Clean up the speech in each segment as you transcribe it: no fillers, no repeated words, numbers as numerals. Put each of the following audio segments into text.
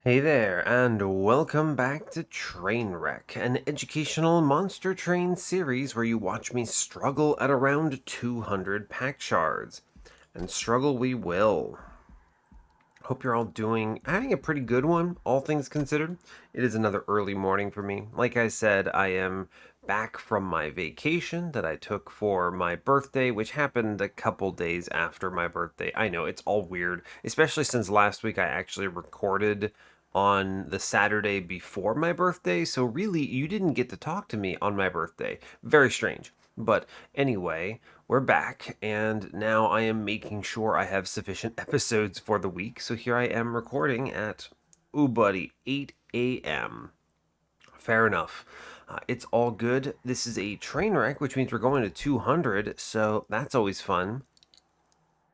Hey there, and welcome back to Trainwreck, an educational monster train series where you watch me struggle at around 200 Pact Shards. And struggle we will. Hope you're all having a pretty good one, all things considered. It is another early morning for me. Like I said, I am back from my vacation that I took for my birthday, which happened a couple days after my birthday. I know, it's all weird, especially since last week I actually recorded on the Saturday before my birthday, so really you didn't get to talk to me on my birthday. Very strange. But anyway, we're back, and now I am making sure I have sufficient episodes for the week. So here I am recording at, ooh, buddy, 8 a.m. Fair enough. It's all good. This is a train wreck, which means we're going to 200, so that's always fun.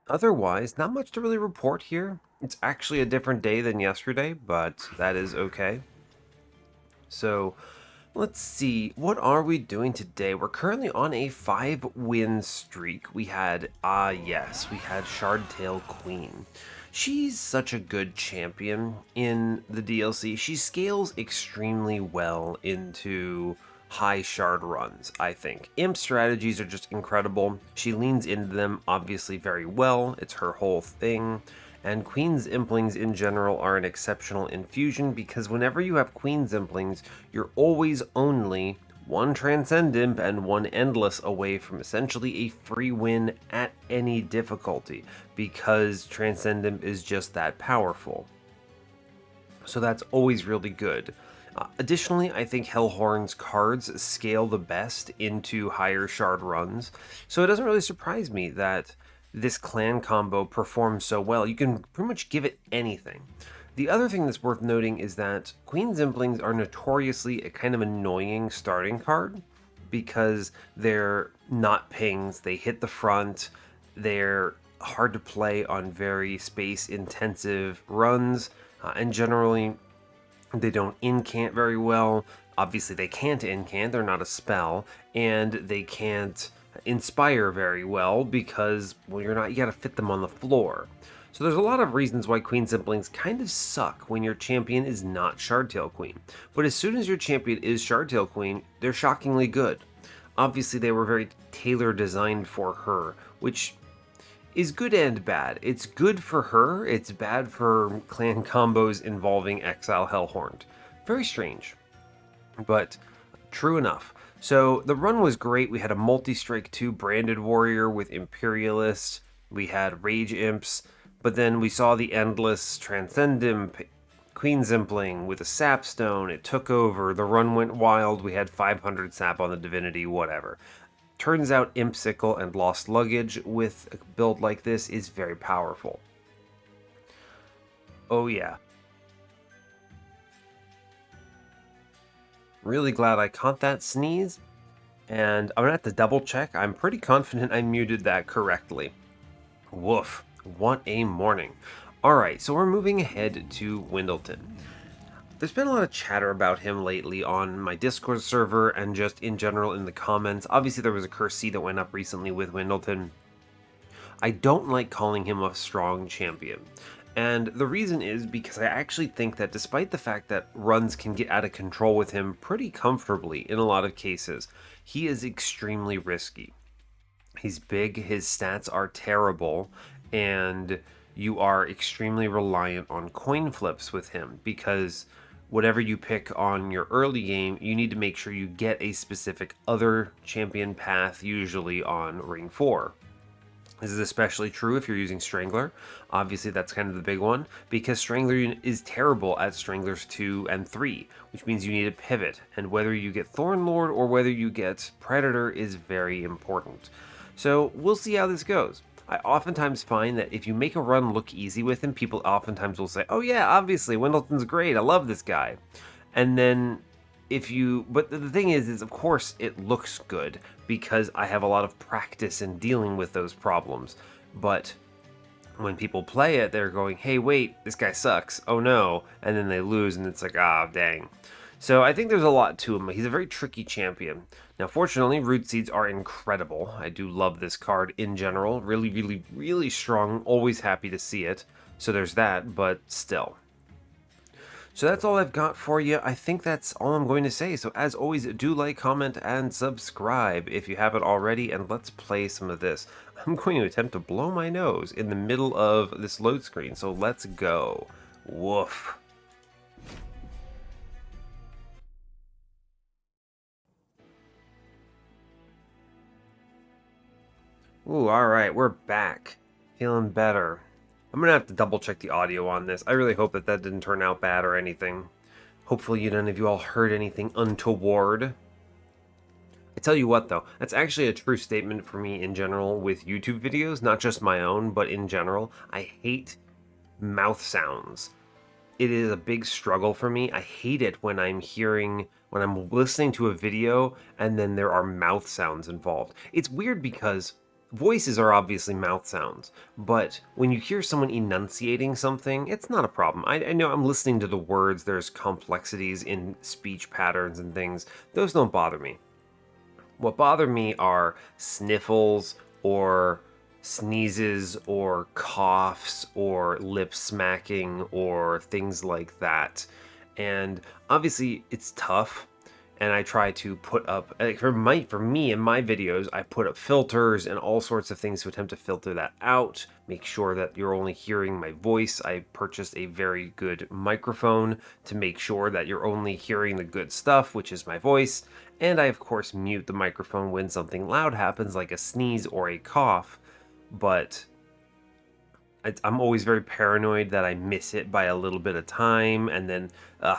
Otherwise, not much to really report here. It's actually a different day than yesterday, but that is okay. So, let's see, what are we doing today? We're currently on a 5-win streak. We had, yes, we had Shardtail Queen. She's such a good champion in the DLC. She scales extremely well into high shard runs, I think. Imp strategies are just incredible. She leans into them obviously very well. It's her whole thing. And Queen's Implings in general are an exceptional infusion because whenever you have Queen's Implings, you're always only one Transcend Imp and one Endless away from essentially a free win at any difficulty because Transcend Imp is just that powerful. So that's always really good. Additionally, I think Hellhorn's cards scale the best into higher shard runs, so it doesn't really surprise me that this clan combo performs so well. You can pretty much give it anything. The other thing that's worth noting is that Queen's Implings are notoriously a kind of annoying starting card because they're not pings, they hit the front, they're hard to play on very space intensive runs, and generally they don't incant very well. Obviously, they can't incant, they're not a spell, and they can't inspire very well because, well, you gotta fit them on the floor. So there's a lot of reasons why Queen Simplings kind of suck when your champion is not Shardtail Queen. But as soon as your champion is Shardtail Queen, they're shockingly good. Obviously, they were very tailor designed for her, which is good and bad. It's good for her, it's bad for clan combos involving Exile Hellhorned. Very strange, but true enough. So the run was great. We had a multi-strike 2 branded warrior with Imperialist, we had Rage Imps, but then we saw the Endless Transcend Imp, Queen Zimpling with a Sapstone. It took over, the run went wild, we had 500 sap on the Divinity, whatever. Turns out Imp Sickle and Lost Luggage with a build like this is very powerful. Oh yeah. Really glad I caught that sneeze, and I'm gonna have to double check. I'm pretty confident I muted that correctly. Woof, what a morning. Alright, so we're moving ahead to Wyldenten. There's been a lot of chatter about him lately on my Discord server and just in general in the comments. Obviously, there was a Curse C that went up recently with Wyldenten. I don't like calling him a strong champion. And the reason is because I actually think that despite the fact that runs can get out of control with him pretty comfortably in a lot of cases, he is extremely risky. He's big, his stats are terrible, and you are extremely reliant on coin flips with him because whatever you pick on your early game, you need to make sure you get a specific other champion path, usually on Ring 4. This is especially true if you're using Strangler. Obviously, that's kind of the big one, because Strangler is terrible at Stranglers 2 and 3, which means you need a pivot, and whether you get Thornlord or whether you get Predator is very important. So we'll see how this goes. I oftentimes find that if you make a run look easy with him, people oftentimes will say, oh yeah, obviously, Wyldten's great, I love this guy. And then but the thing is of course it looks good because I have a lot of practice in dealing with those problems. But when people play it, they're going, hey, wait, this guy sucks, oh no, and then they lose, and it's like, ah, dang. So I think there's a lot to him. He's a very tricky champion. Now, fortunately, Root Seeds are incredible. I do love this card in general. Really, really, really strong. Always happy to see it. So there's that, but still. So that's all I've got for you. I think that's all I'm going to say. So as always, do like, comment, and subscribe if you haven't already, and let's play some of this. I'm going to attempt to blow my nose in the middle of this load screen, so let's go. Woof. Ooh, alright, we're back. Feeling better. I'm gonna have to double check the audio on this. I really hope that that didn't turn out bad or anything. Hopefully none of you all heard anything untoward. I tell you what though, that's actually a true statement for me in general with YouTube videos, not just my own, but in general. I hate mouth sounds. It is a big struggle for me. I hate it when I'm listening to a video and then there are mouth sounds involved. It's weird because voices are obviously mouth sounds, but when you hear someone enunciating something, it's not a problem. I know I'm listening to the words, there's complexities in speech patterns and things. Those don't bother me. What bother me are sniffles or sneezes or coughs or lip smacking or things like that. And obviously it's tough, and I try to put up, like for me in my videos, I put up filters and all sorts of things to attempt to filter that out, make sure that you're only hearing my voice. I purchased a very good microphone to make sure that you're only hearing the good stuff, which is my voice. And I of course mute the microphone when something loud happens, like a sneeze or a cough, but I'm always very paranoid that I miss it by a little bit of time, and then I'll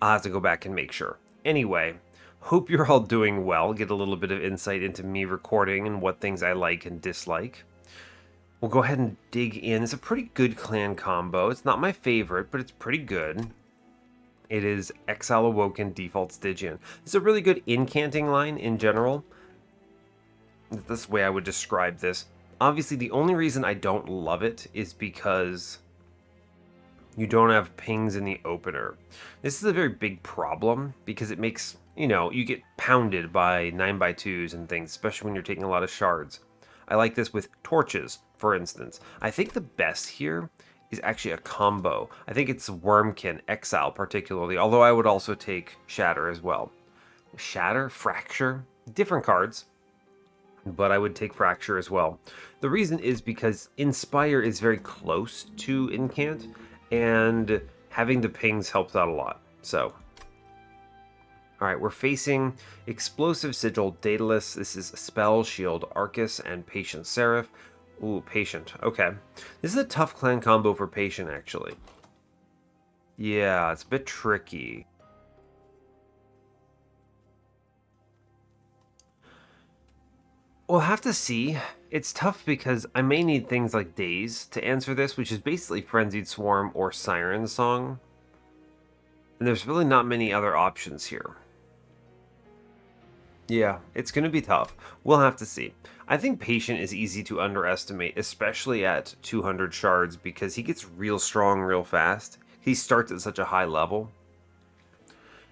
have to go back and make sure. Anyway, hope you're all doing well. Get a little bit of insight into me recording and what things I like and dislike. We'll go ahead and dig in. It's a pretty good clan combo. It's not my favorite, but it's pretty good. It is Exile, Awoken, default Stygian. It's a really good incanting line in general. That's the way I would describe this. Obviously, the only reason I don't love it is because you don't have pings in the opener. This is a very big problem because it makes, you get pounded by 9x2s and things, especially when you're taking a lot of shards. I like this with torches, for instance. I think the best here is actually a combo. I think it's Wormkin, Exile particularly, although I would also take Shatter as well. Shatter, Fracture, different cards, but I would take Fracture as well. The reason is because Inspire is very close to Incant, and having the pings helps out a lot. So, alright, we're facing Explosive Sigil, Daedalus. This is Spell, Shield, Arcus, and Patient Seraph. Ooh, Patient. Okay. This is a tough clan combo for Patient, actually. Yeah, it's a bit tricky. We'll have to see. It's tough because I may need things like Daze to answer this, which is basically Frenzied Swarm or Siren Song. And there's really not many other options here. Yeah, it's going to be tough. We'll have to see. I think Patient is easy to underestimate, especially at 200 shards, because he gets real strong real fast. He starts at such a high level.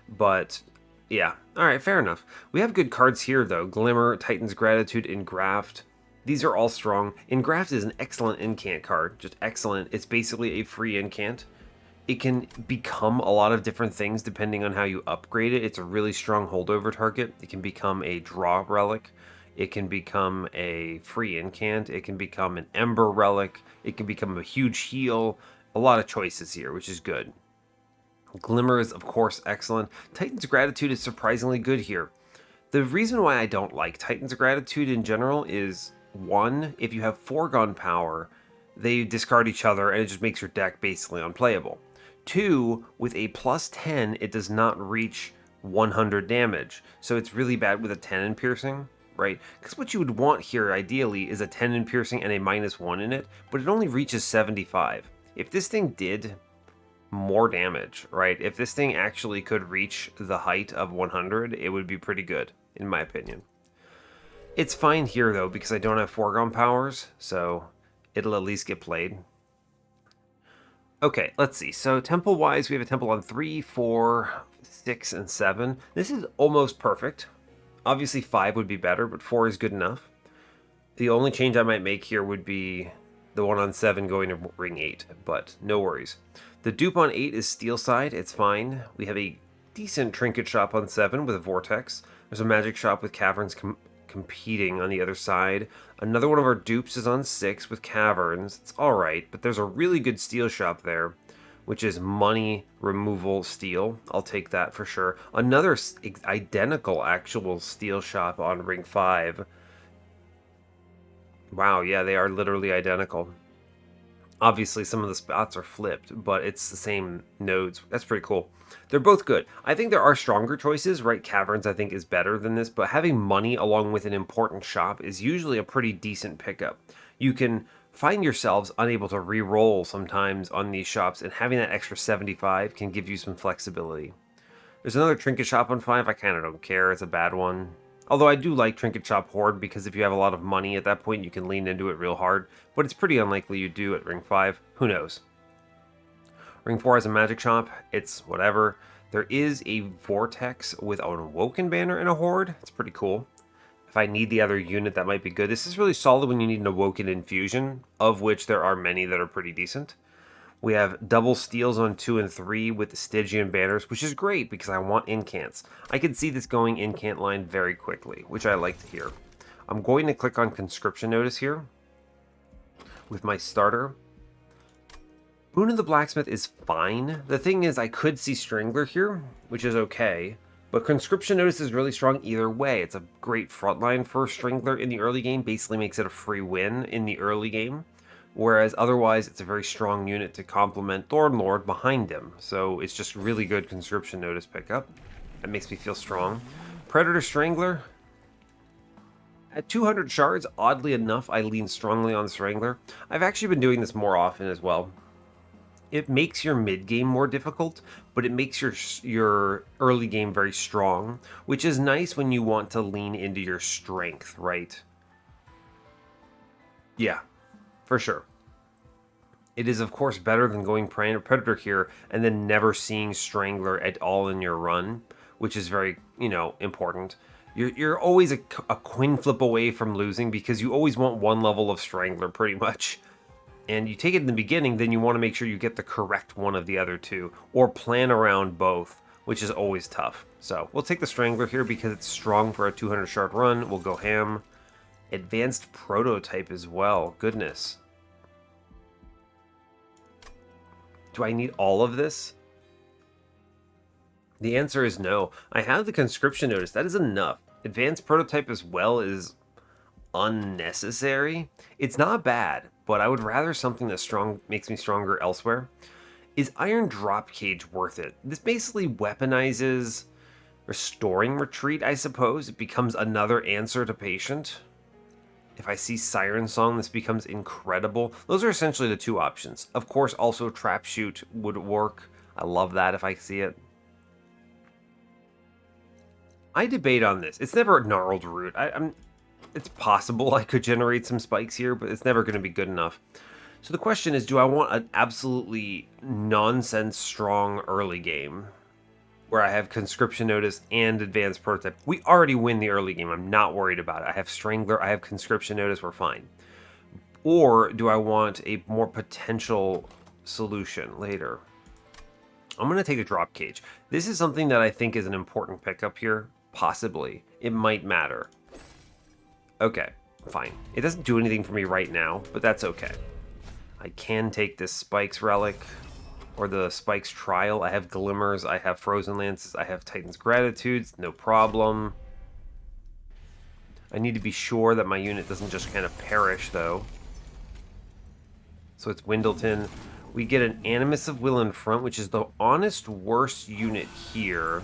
But yeah, alright, fair enough. We have good cards here, though. Glimmer, Titan's Gratitude, Engraft. These are all strong. Engraft is an excellent incant card. Just excellent. It's basically a free incant. It can become a lot of different things depending on how you upgrade it. It's a really strong holdover target. It can become a draw relic. It can become a free incant. It can become an ember relic. It can become a huge heal. A lot of choices here, which is good. Glimmer is, of course, excellent. Titan's Gratitude is surprisingly good here. The reason why I don't like Titan's Gratitude in general is, one, if you have foregone power, they discard each other and it just makes your deck basically unplayable. Two, with a plus 10, it does not reach 100 damage, so it's really bad with a 10 in piercing, right? Because what you would want here, ideally, is a 10 in piercing and a -1 in it, but it only reaches 75. If this thing did more damage, right? If this thing actually could reach the height of 100, it would be pretty good, in my opinion. It's fine here, though, because I don't have foregone powers, so it'll at least get played. Okay, let's see. So temple-wise, we have a temple on 3, 4, 6, and 7. This is almost perfect. Obviously 5 would be better, but 4 is good enough. The only change I might make here would be the one on 7 going to ring 8, but no worries. The dupe on 8 is Steel Side. It's fine. We have a decent trinket shop on 7 with a Vortex. There's a magic shop with Caverns competing on the other side. Another one of our dupes is on 6 with Caverns. It's alright, but there's a really good steel shop there, which is money removal steel. I'll take that for sure. Another identical actual steel shop on ring 5. Wow, yeah, they are literally identical. Obviously, some of the spots are flipped, but it's the same nodes. That's pretty cool. They're both good. I think there are stronger choices, right? Caverns, I think, is better than this, but having money along with an important shop is usually a pretty decent pickup. You can find yourselves unable to re-roll sometimes on these shops, and having that extra 75 can give you some flexibility. There's another trinket shop on 5. I kind of don't care. It's a bad one. Although I do like Trinket Shop Horde because if you have a lot of money at that point, you can lean into it real hard. But it's pretty unlikely you do at Ring 5. Who knows? Ring 4 has a magic shop. It's whatever. There is a Vortex with an Awoken banner in a Horde. It's pretty cool. If I need the other unit, that might be good. This is really solid when you need an Awoken infusion, of which there are many that are pretty decent. We have double steals on 2 and 3 with the Stygian banners, which is great because I want incants. I can see this going incant line very quickly, which I like to hear. I'm going to click on Conscription Notice here with my starter. Boon of the Blacksmith is fine. The thing is, I could see Strangler here, which is okay, but Conscription Notice is really strong either way. It's a great frontline for Strangler in the early game, basically makes it a free win in the early game. Whereas otherwise, it's a very strong unit to complement Thornlord behind him. So it's just really good Conscription Notice pickup. That makes me feel strong. Predator Strangler. At 200 shards, oddly enough, I lean strongly on Strangler. I've actually been doing this more often as well. It makes your mid-game more difficult, but it makes your early game very strong, which is nice when you want to lean into your strength, right? Yeah. For sure. It is, of course, better than going Predator here and then never seeing Strangler at all in your run, which is very, important. You're always a coin flip away from losing because you always want one level of Strangler, pretty much. And you take it in the beginning, then you want to make sure you get the correct one of the other two, or plan around both, which is always tough. So we'll take the Strangler here because it's strong for a 200 shard run. We'll go ham. Advanced Prototype as well. Goodness. Do I need all of this? The answer is no. I have the Conscription Notice. That is enough. Advanced Prototype as well is unnecessary. It's not bad, but I would rather something that makes me stronger elsewhere. Is Iron Drop Cage worth it? This basically weaponizes Restoring Retreat, I suppose. It becomes another answer to Patient. If I see Siren Song, this becomes incredible. Those are essentially the two options. Of course, also Trap Shoot would work. I love that if I see it. I debate on this. It's never a Gnarled Root. It's possible I could generate some spikes here, but it's never going to be good enough. So the question is, do I want an absolutely nonsense strong early game where I have Conscription Notice and Advanced Prototype? We already win the early game. I'm not worried about it. I have Strangler, I have Conscription Notice, we're fine. Or do I want a more potential solution later? I'm going to take a Drop Cage. This is something that I think is an important pickup here. Possibly. It might matter. Okay, fine. It doesn't do anything for me right now, but that's okay. I can take this Spikes Relic. Or the Spikes Trial. I have Glimmers, I have Frozen Lances, I have Titan's Gratitudes, no problem. I need to be sure that my unit doesn't just kind of perish, though. So it's Wyldenten. We get an Animus of Will in front, which is the honest worst unit here.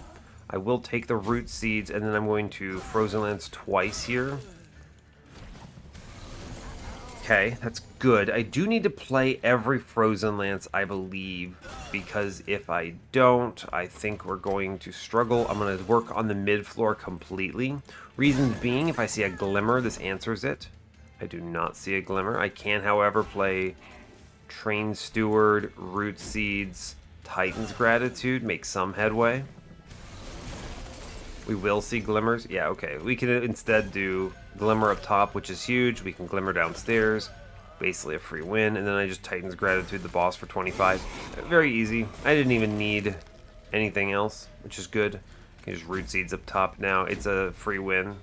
I will take the Root Seeds, and then I'm going to Frozen Lance twice here. Okay, that's good. I do need to play every Frozen Lance, I believe, because if I don't, I think we're going to struggle. I'm going to work on the mid-floor completely. Reasons being, if I see a Glimmer, this answers it. I do not see a Glimmer. I can, however, play Train Steward, Root Seeds, Titan's Gratitude, make some headway. We will see Glimmers. Yeah, okay. We can instead do Glimmer up top, which is huge. We can Glimmer downstairs. Basically a free win, and then I just Titan's Gratitude the boss for 25. Very easy. I didn't even need anything else, which is good. I can just Root Seeds up top now. It's a free win.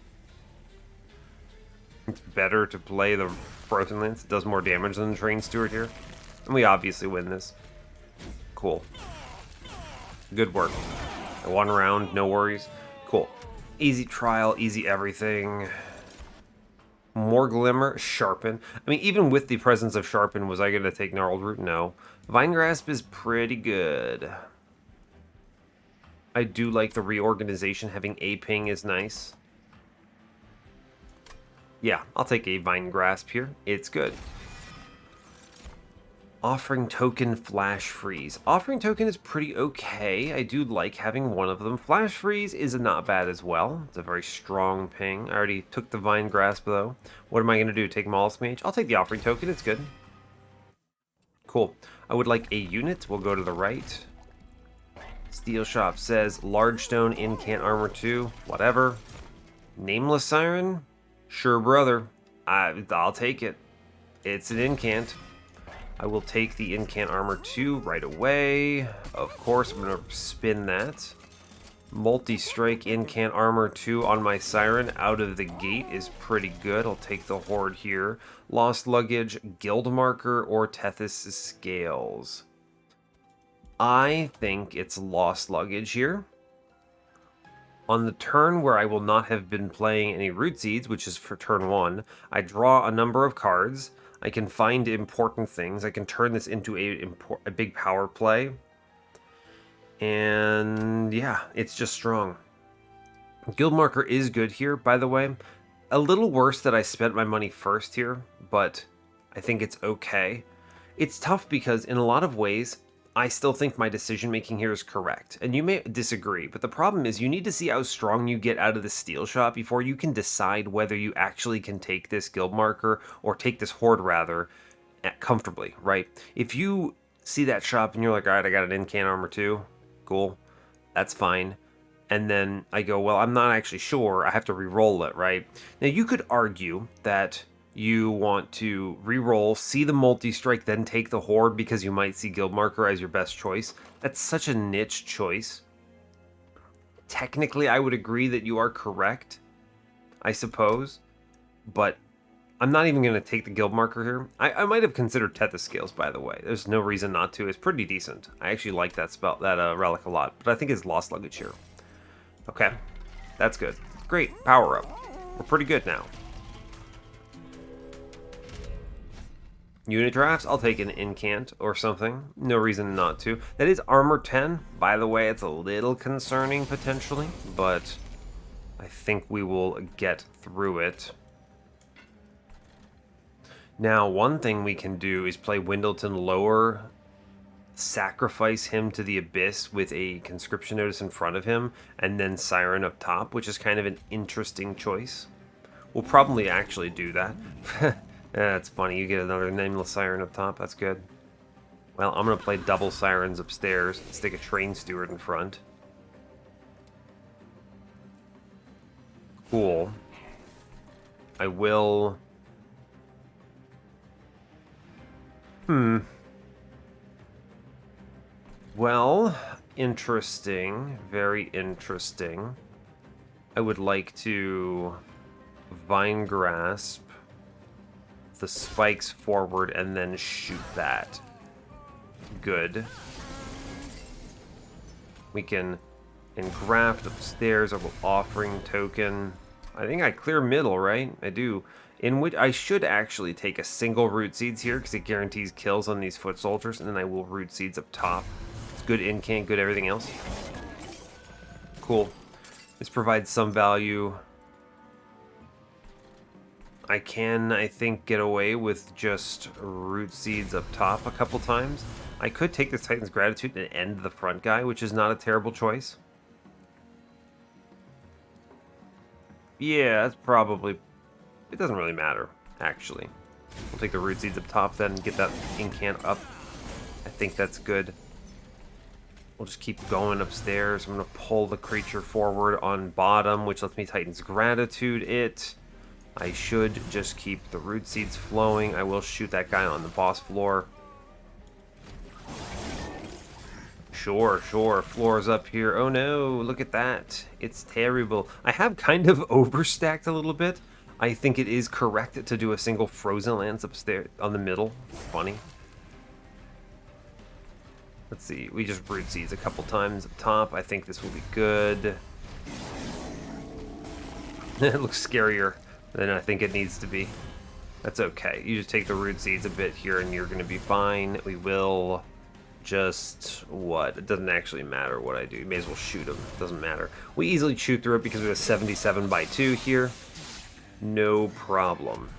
It's better to play the Frozen Lance. It does more damage than the Train Steward here. And we obviously win this. Cool. Good work. One round, no worries. Cool. Easy trial, easy everything. More Glimmer, Sharpen. I mean, even with the presence of Sharpen, was I going to take Gnarled Root? No. Vine Grasp is pretty good. I do like the reorganization. Having a ping is nice. Yeah, I'll take a Vine Grasp here. It's good. Offering Token, Flash Freeze. Offering Token is pretty okay. I do like having one of them. Flash Freeze is not bad as well. It's a very strong ping. I already took the Vine Grasp, though. What am I going to do? Take Mollusk Mage? I'll take the Offering Token. It's good. Cool. I would like a unit. We'll go to the right. Steel Shop says Large Stone, Incant Armor 2. Whatever. Nameless Siren? Sure, brother. I'll take it. It's an Incant. I will take the Incant Armor 2 right away. Of course, I'm going to spin that. Multi-Strike Incant Armor 2 on my Siren out of the gate is pretty good. I'll take the Horde here. Lost Luggage, Guild Marker, or Tethys' Scales. I think it's Lost Luggage here. On the turn where I will not have been playing any Root Seeds, which is for turn 1, I draw a number of cards. I can find important things. I can turn this into a big power play. And yeah, it's just strong. Guild Marker is good here, by the way. A little worse that I spent my money first here, but I think it's okay. It's tough because in a lot of ways, I still think my decision making here is correct. And you may disagree, but the problem is you need to see how strong you get out of the Steel Shop before you can decide whether you actually can take this Guild Marker, or take this Horde rather, comfortably, right? If you see that shop and you're like, alright, I got an Incant Armor 2, cool, that's fine. And then I go, well, I'm not actually sure, I have to re-roll it, right? Now you could argue that you want to re-roll, see the multi-strike, then take the Horde because you might see Guild Marker as your best choice. That's such a niche choice. Technically, I would agree that you are correct, I suppose, but I'm not even going to take the Guild Marker here. I might have considered Tethys Scales, by the way. There's no reason not to. It's pretty decent. I actually like that spell, that relic a lot, but I think it's Lost Luggage here. Okay, that's good. Great, power up. We're pretty good now. Unit drafts, I'll take an Incant or something. No reason not to. That is armor 10. By the way, it's a little concerning potentially, but I think we will get through it. Now, one thing we can do is play Wyldenten lower, sacrifice him to the Abyss with a Conscription Notice in front of him, and then Siren up top, which is kind of an interesting choice. We'll probably actually do that. That's funny, you get another Nameless Siren up top, that's good. Well, I'm going to play double Sirens upstairs, stick a Train Steward in front. Cool. I will... Well, interesting, very interesting. I would like to Vine Grasp the spikes forward and then shoot that. Good. We can engraft upstairs a offering token. I think I clear middle, right? I do. In which I should actually take a single Root Seeds here because it guarantees kills on these foot soldiers, and then I will Root Seeds up top. It's good incant, good everything else. Cool. This provides some value. I can, I think, get away with just Root Seeds up top a couple times. I could take this Titan's Gratitude and end the front guy, which is not a terrible choice. Yeah, that's probably... It doesn't really matter, actually. We'll take the Root Seeds up top then and get that incant up. I think that's good. We'll just keep going upstairs. I'm going to pull the creature forward on bottom, which lets me Titan's Gratitude it. I should just keep the root seeds flowing. I will shoot that guy on the boss floor. Sure, sure. Floor's up here. Oh no, look at that. It's terrible. I have kind of overstacked a little bit. I think it is correct to do a single frozen lance upstairs on the middle. Funny. Let's see. We just root seeds a couple times up top. I think this will be good. It looks scarier than I think it needs to be. That's okay. You just take the root seeds a bit here and you're going to be fine. We will just... what? It doesn't actually matter what I do. You may as well shoot them. It doesn't matter. We easily chew through it because we have a 77 by 2 here. No problem.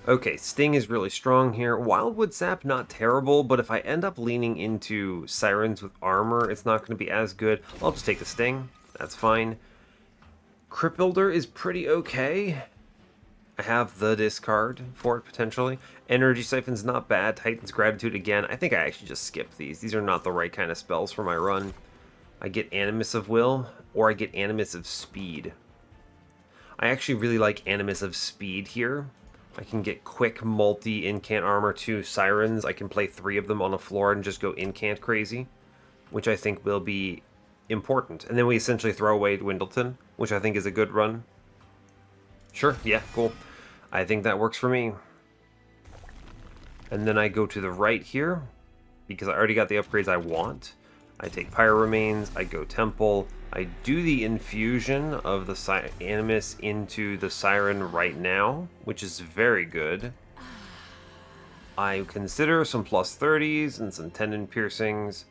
Okay, Sting is really strong here. Wildwood Sap, not terrible, but if I end up leaning into Sirens with armor, it's not going to be as good. I'll just take the Sting. That's fine. Crypt Builder is pretty okay. I have the discard for it, potentially. Energy Siphon's not bad. Titan's Gratitude again. I think I actually just skipped these. These are not the right kind of spells for my run. I get Animus of Will, or I get Animus of Speed. I actually really like Animus of Speed here. I can get quick multi-incant armor to Sirens. I can play 3 of them on the floor and just go incant crazy, which I think will be important. And then we essentially throw away Wyldenten, which I think is a good run. Sure, yeah, cool. I think that works for me. And then I go to the right here, because I already got the upgrades I want. I take Pyro Remains, I go Temple, I do the infusion of the Animus into the Siren right now, which is very good. I consider some plus 30s and some Tendon Piercings.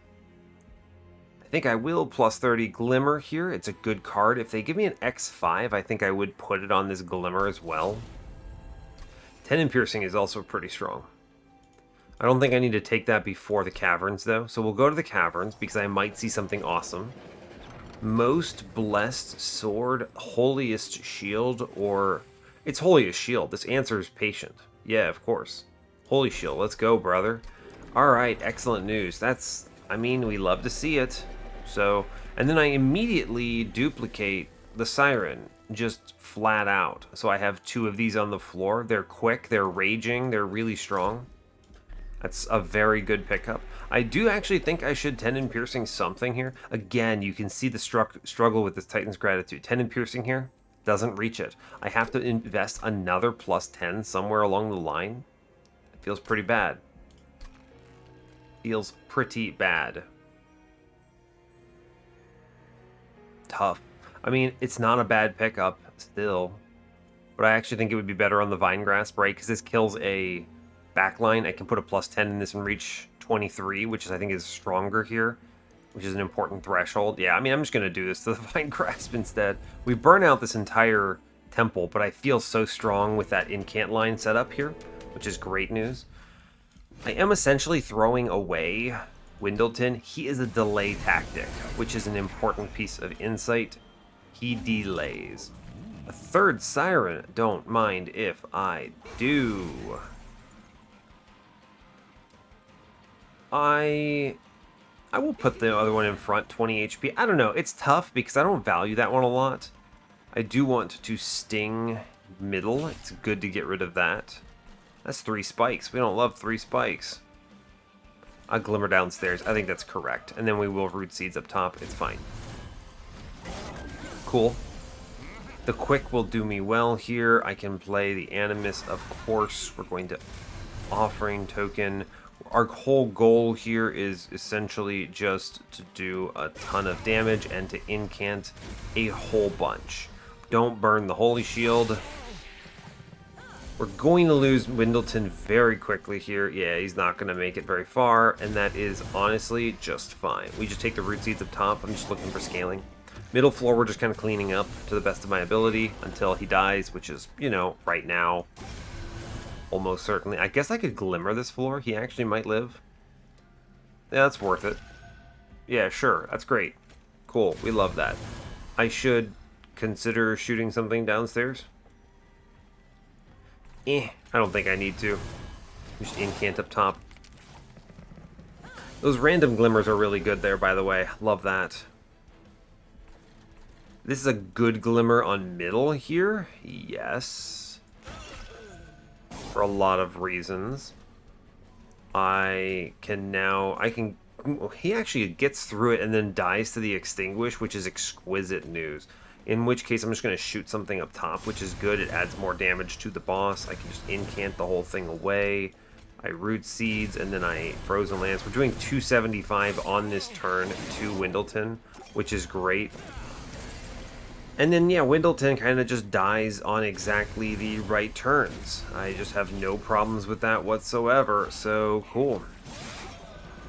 I think I will plus 30 Glimmer here. It's a good card. If they give me an X5, I think I would put it on this Glimmer as well. Tendon Piercing is also pretty strong. I don't think I need to take that before the Caverns, though. So we'll go to the Caverns, because I might see something awesome. Most Blessed Sword, Holiest Shield, or... it's Holiest Shield. This answers Patient. Yeah, of course. Holy Shield, let's go, brother. Alright, excellent news. That's... I mean, we love to see it. So, and then I immediately duplicate the Siren, just flat out. So I have 2 of these on the floor. They're quick, they're raging, they're really strong. That's a very good pickup. I do actually think I should Tendon Piercing something here. Again, you can see the struggle with this Titan's Gratitude. Tendon Piercing here doesn't reach it. I have to invest another plus 10 somewhere along the line. It feels pretty bad. Feels pretty bad. Tough. I mean, it's not a bad pickup still, but I actually think it would be better on the Vine Grasp, right? Because this kills a backline. I can put a plus 10 in this and reach 23, which is, I think, is stronger here, which is an important threshold. Yeah, I mean, I'm just going to do this to the Vine Grasp instead. We burn out this entire temple, but I feel so strong with that incant line set up here, which is great news. I am essentially throwing away Wyldenten. He is a delay tactic, which is an important piece of insight. He delays. A third Siren, don't mind if I do. I will put the other one in front, 20 HP. I don't know, it's tough because I don't value that one a lot. I do want to Sting middle. It's good to get rid of that. That's 3 spikes. We don't love 3 spikes. A Glimmer downstairs. I think that's correct. And then we will Root Seeds up top. It's fine. Cool. The Quick will do me well here. I can play the Animus, of course. We're going to Offering Token. Our whole goal here is essentially just to do a ton of damage and to incant a whole bunch. Don't burn the Holy Shield. We're going to lose Wyldenten very quickly here. Yeah, he's not going to make it very far, and that is honestly just fine. We just take the Root Seeds up top. I'm just looking for scaling. Middle floor, we're just kind of cleaning up to the best of my ability until he dies, which is, you know, right now. Almost certainly. I guess I could Glimmer this floor. He actually might live. Yeah, that's worth it. Yeah, sure. That's great. Cool. We love that. I should consider shooting something downstairs. I don't think I need to. Just incant up top. Those random glimmers are really good there, by the way. Love that. This is a good glimmer on middle here. Yes. For a lot of reasons. I can... He actually gets through it and then dies to the extinguish, which is exquisite news. In which case, I'm just going to shoot something up top, which is good. It adds more damage to the boss. I can just incant the whole thing away. I root seeds, and then I frozen lance. We're doing 275 on this turn to Wyldenten, which is great. And then, yeah, Wyldenten kind of just dies on exactly the right turns. I just have no problems with that whatsoever, so cool.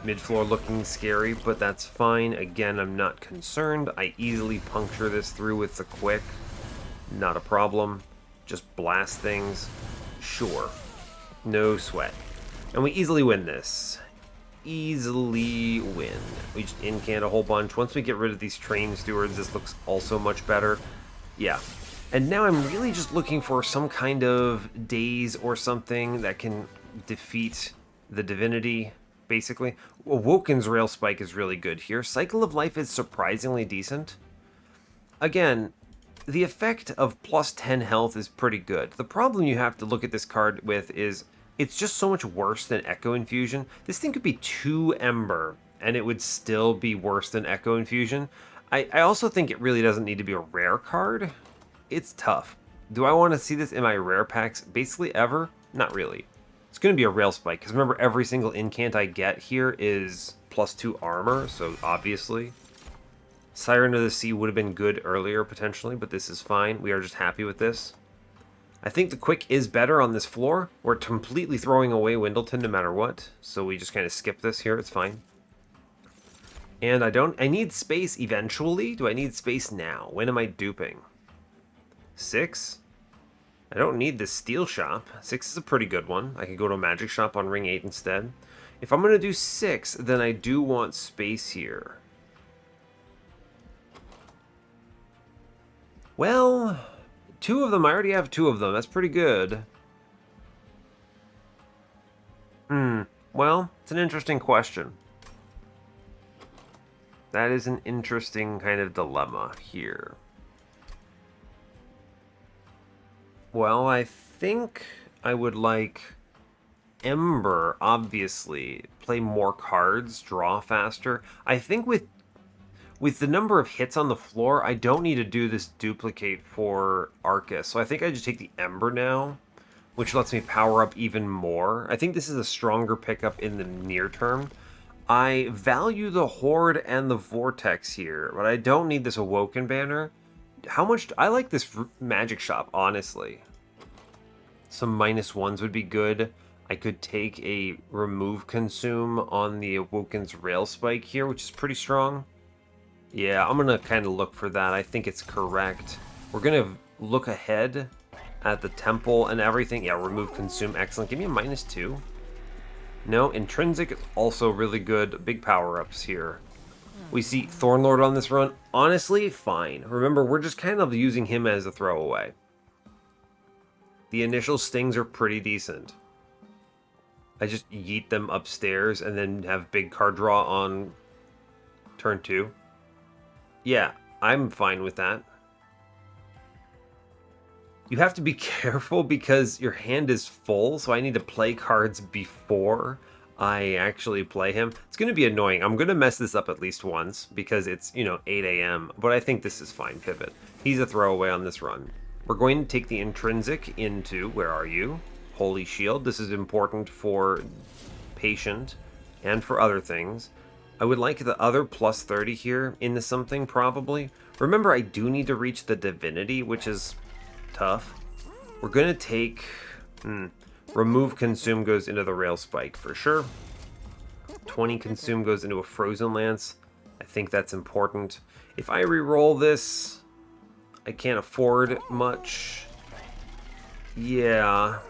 Mid-floor looking scary, but that's fine. Again, I'm not concerned. I easily puncture this through with the quick. Not a problem. Just blast things. Sure. No sweat. And we easily win this. Easily win. We just incant a whole bunch. Once we get rid of these train stewards, this looks also much better. Yeah. And now I'm really just looking for some kind of daze or something that can defeat the Divinity, basically. Awoken's Rail Spike is really good here. Cycle of Life is surprisingly decent. Again, the effect of plus 10 health is pretty good. The problem you have to look at this card with is it's just so much worse than Echo Infusion. This thing could be 2 Ember, and it would still be worse than Echo Infusion. I also think it really doesn't need to be a rare card. It's tough. Do I want to see this in my rare packs basically ever? Not really. It's going to be a Rail Spike, because remember, every single incant I get here is plus 2 armor, so obviously. Siren of the Sea would have been good earlier, potentially, but this is fine. We are just happy with this. I think the quick is better on this floor. We're completely throwing away Wyldenten no matter what, so we just kind of skip this here. It's fine. And I need space eventually. Do I need space now? When am I duping? 6? I don't need this Steel Shop. 6 is a pretty good one. I could go to a Magic Shop on Ring 8 instead. If I'm going to do 6, then I do want space here. Well, 2 of them. I already have 2 of them. That's pretty good. Well, it's an interesting question. That is an interesting kind of dilemma here. Well, I think I would like Ember, obviously. Play more cards, draw faster. I think with the number of hits on the floor, I don't need to do this duplicate for Arcus. So I think I just take the Ember now, which lets me power up even more. I think this is a stronger pickup in the near term. I value the Horde and the Vortex here, but I don't need this Awoken banner. How much... I like this Magic Shop, honestly. Some -1s would be good. I could take a Remove Consume on the Awoken's Rail Spike here, which is pretty strong. Yeah, I'm going to kind of look for that. I think it's correct. We're going to look ahead at the temple and everything. Yeah, Remove Consume, excellent. Give me a -2. No, Intrinsic is also really good. Big power-ups here. We see Thornlord on this run. Honestly, fine. Remember, we're just kind of using him as a throwaway. The initial stings are pretty decent. I just yeet them upstairs and then have big card draw on turn 2. Yeah, I'm fine with that. You have to be careful because your hand is full, so I need to play cards before I actually play him. It's going to be annoying. I'm going to mess this up at least once because it's, 8 a.m. But I think this is fine, Pivot. He's a throwaway on this run. We're going to take the Intrinsic into, where are you? Holy Shield. This is important for Patient and for other things. I would like the other plus 30 here into something, probably. Remember, I do need to reach the Divinity, which is tough. We're going to take... Remove Consume goes into the Rail Spike for sure. 20 Consume goes into a Frozen Lance. I think that's important. If I re-roll this, I can't afford much. Yeah.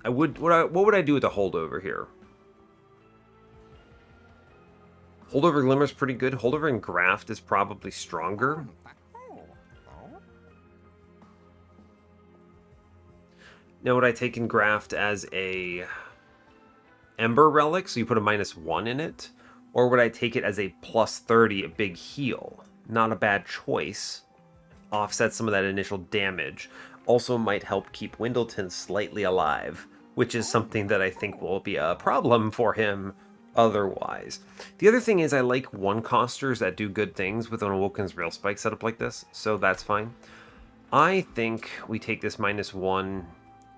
What would I do with the Holdover here? Holdover Glimmer's pretty good. Holdover and Graft is probably stronger. Now, would I take in Graft as a Ember Relic, so you put a -1 in it? Or would I take it as a plus 30, a big heal? not a bad choice. Offset some of that initial damage. Also might help keep Wyldenten slightly alive, which is something that I think will be a problem for him otherwise. The other thing is I like one-costers that do good things with an Awoken's Rail Spike setup like this, so that's fine. I think we take this -1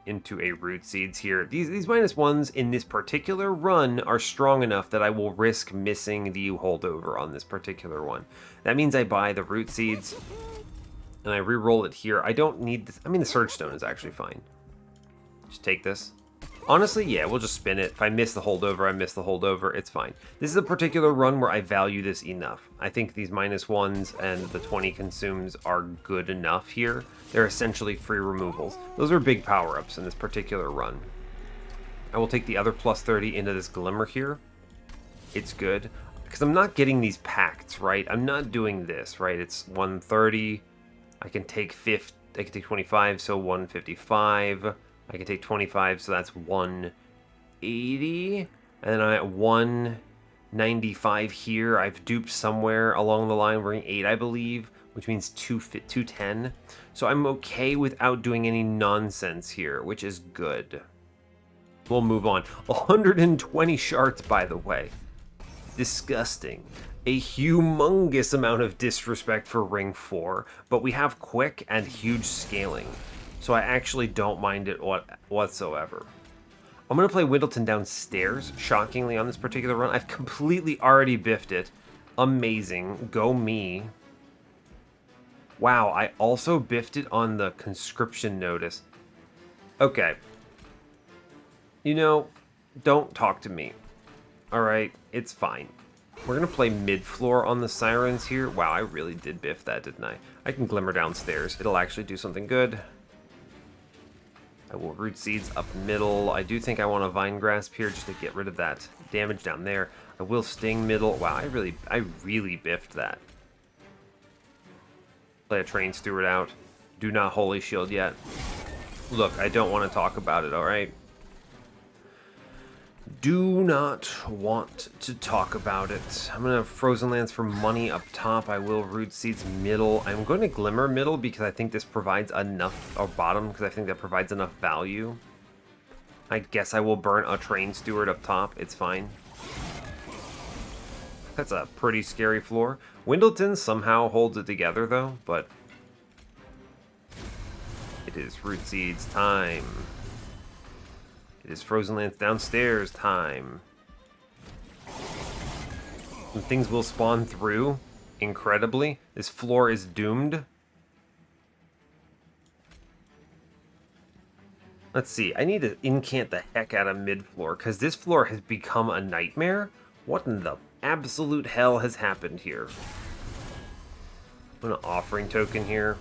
into a Root Seeds here. These -1s in this particular run are strong enough that I will risk missing the holdover on this particular one. That means I buy the Root Seeds, and I re-roll it here. I don't need this. I mean, the Surge Stone is actually fine. Just take this. Honestly, yeah, we'll just spin it. If I miss the holdover, I miss the holdover. It's fine. This is a particular run where I value this enough. I think these -1s and the 20 consumes are good enough here. They're essentially free removals. Those are big power-ups in this particular run. I will take the other +30 into this Glimmer here. It's good. Because I'm not getting these pacts, right? I'm not doing this, right? It's 130. I can take 50, I can take 25, so 155. I can take 25, so that's 180. And then I'm at 195 here. I've duped somewhere along the line. We're in 8, I believe, which means 210. So I'm okay without doing any nonsense here, which is good. We'll move on. 120 shards, by the way. Disgusting. A humongous amount of disrespect for Ring 4, but we have quick and huge scaling, so I actually don't mind it whatsoever. I'm going to play Wyldenten downstairs, shockingly, on this particular run. I've completely already biffed it. Amazing. Go me. Wow, I also biffed it on the conscription notice. Okay. You know, don't talk to me. Alright, it's fine. We're going to play mid-floor on the Sirens here. Wow, I really did biff that, didn't I? I can Glimmer downstairs. It'll actually do something good. I will Root Seeds up middle. I do think I want a Vine Grasp here just to get rid of that damage down there. I will Sting middle. Wow, I really biffed that. Play a Train Steward out. Do not Holy Shield yet. Look, I don't want to talk about it, alright? Do not want to talk about it. I'm going to Frozen Lands for money up top. I will Root Seeds middle. I'm going to Glimmer middle because I think this provides enough, or bottom, because I think that provides enough value. I guess I will burn a Train Steward up top. It's fine. That's a pretty scary floor. Wyldenten somehow holds it together, though, but it is Root Seeds time. It is Frozen Lands downstairs time. And things will spawn through, incredibly. This floor is doomed. Let's see, I need to incant the heck out of mid-floor, because this floor has become a nightmare. What in the absolute hell has happened here? I'm going to Offering Token here.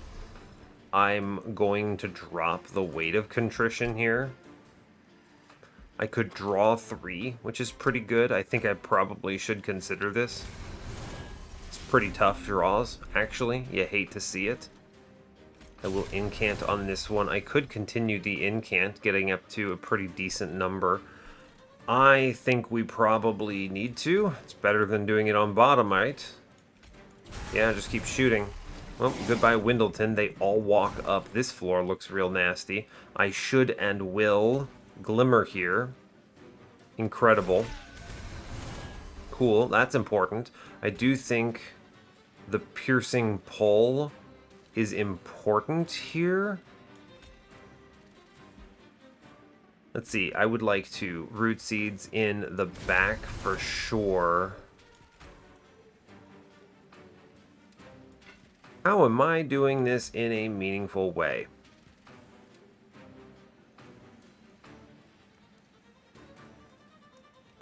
I'm going to drop the Weight of Contrition here. I could draw 3, which is pretty good. I think I probably should consider this. It's pretty tough draws, actually. You hate to see it. I will incant on this one. I could continue the incant, getting up to a pretty decent number. I think we probably need to. It's better than doing it on bottom, right? Yeah, just keep shooting. Well, goodbye Wyldenten. They all walk up. This floor looks real nasty. I should and will Glimmer here. Incredible. Cool, that's important. I do think the Piercing Pull is important here. Let's see, I would like to Root Seeds in the back for sure. How am I doing this in a meaningful way?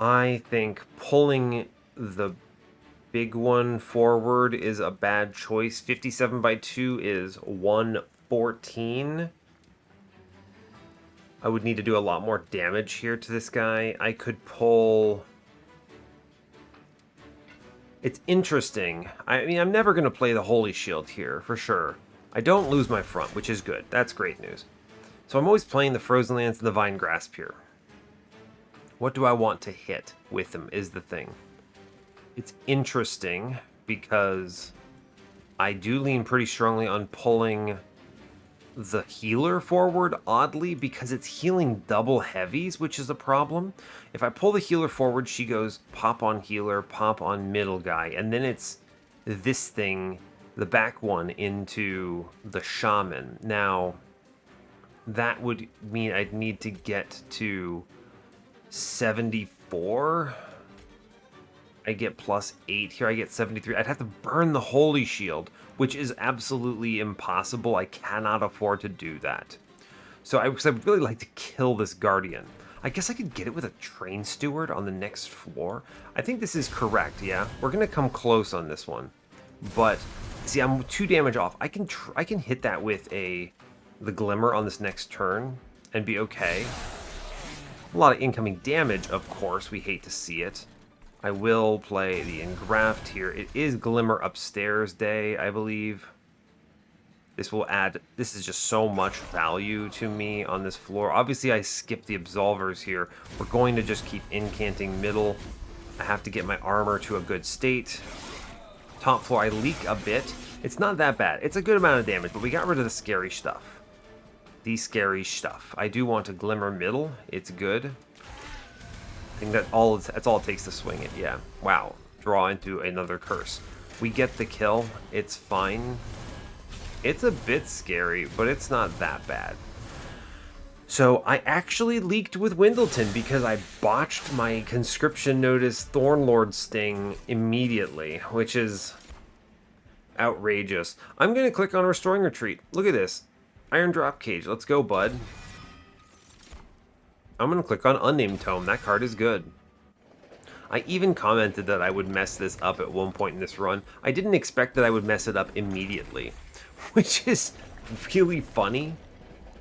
I think pulling the big one forward is a bad choice. 57 by 2 is 114. I would need to do a lot more damage here to this guy. I could pull... It's interesting. I mean, I'm never going to play the Holy Shield here, for sure. I don't lose my front, which is good. That's great news. So I'm always playing the Frozen Lands and the Vine Grasp here. What do I want to hit with them is the thing. It's interesting because I do lean pretty strongly on pulling the healer forward, oddly, because it's healing double heavies, which is a problem. If I pull the healer forward, she goes pop on healer, pop on middle guy, and then it's this thing, the back one, into the shaman. Now, that would mean I'd need to get to 74. I get +8 here. I get 73. I'd have to burn the Holy Shield, which is absolutely impossible. I cannot afford to do that. So I would really like to kill this Guardian. I guess I could get it with a Train Steward on the next floor. I think this is correct, yeah. We're going to come close on this one. But, see, I'm 2 damage off. I can hit that with the Glimmer on this next turn and be okay. A lot of incoming damage, of course. We hate to see it. I will play the Engraft here. It is Glimmer Upstairs Day, I believe. This will add... This is just so much value to me on this floor. Obviously, I skipped the Absolvers here. We're going to just keep incanting middle. I have to get my armor to a good state. Top floor, I leak a bit. It's not that bad. It's a good amount of damage, but we got rid of the scary stuff. The scary stuff. I do want to Glimmer middle. It's good. I think that's all it takes to swing it, yeah. Wow. Draw into another curse. We get the kill. It's fine. It's a bit scary, but it's not that bad. So I actually leaked with Wyldenten because I botched my Conscription Notice Thornlord Sting immediately, which is outrageous. I'm going to click on Restoring Retreat. Look at this. Iron Drop Cage. Let's go, bud. I'm going to click on Unnamed Tome. That card is good. I even commented that I would mess this up at one point in this run. I didn't expect that I would mess it up immediately, which is really funny.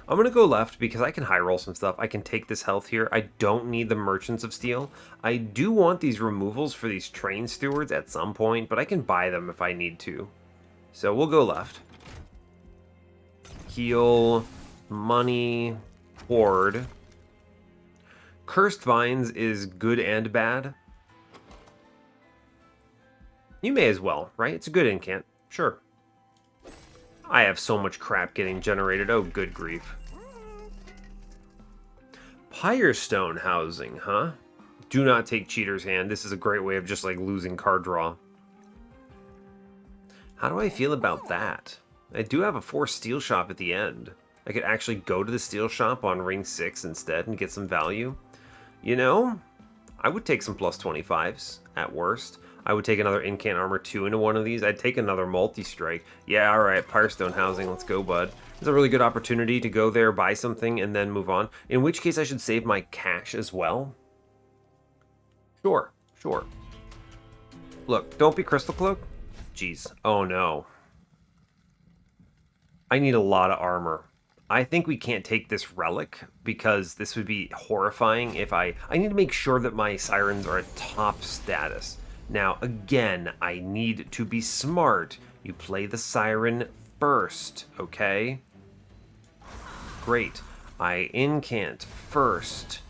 I'm going to go left because I can high roll some stuff. I can take this health here. I don't need the Merchants of Steel. I do want these removals for these Train Stewards at some point, but I can buy them if I need to. So we'll go left. Heal, money, hoard. Cursed Vines is good and bad. You may as well, right? It's a good incant. Sure. I have so much crap getting generated. Oh, good grief. Pyrestone housing, huh? Do not take Cheater's Hand. This is a great way of just, like, losing card draw. How do I feel about that? I do have a 4 steel shop at the end. I could actually go to the steel shop on ring 6 instead and get some value. You know, I would take some +25s at worst. I would take another Incant Armor 2 into one of these. I'd take another Multi-Strike. Yeah, alright, Pyrestone Housing, let's go, bud. It's a really good opportunity to go there, buy something, and then move on. In which case I should save my cash as well. Sure, sure. Look, don't be Crystal Cloak. Jeez, oh no. I need a lot of armor. I think we can't take this relic because this would be horrifying if I need to make sure that my sirens are at top status. Now, again, I need to be smart. You play the siren first, okay? Great. I incant first,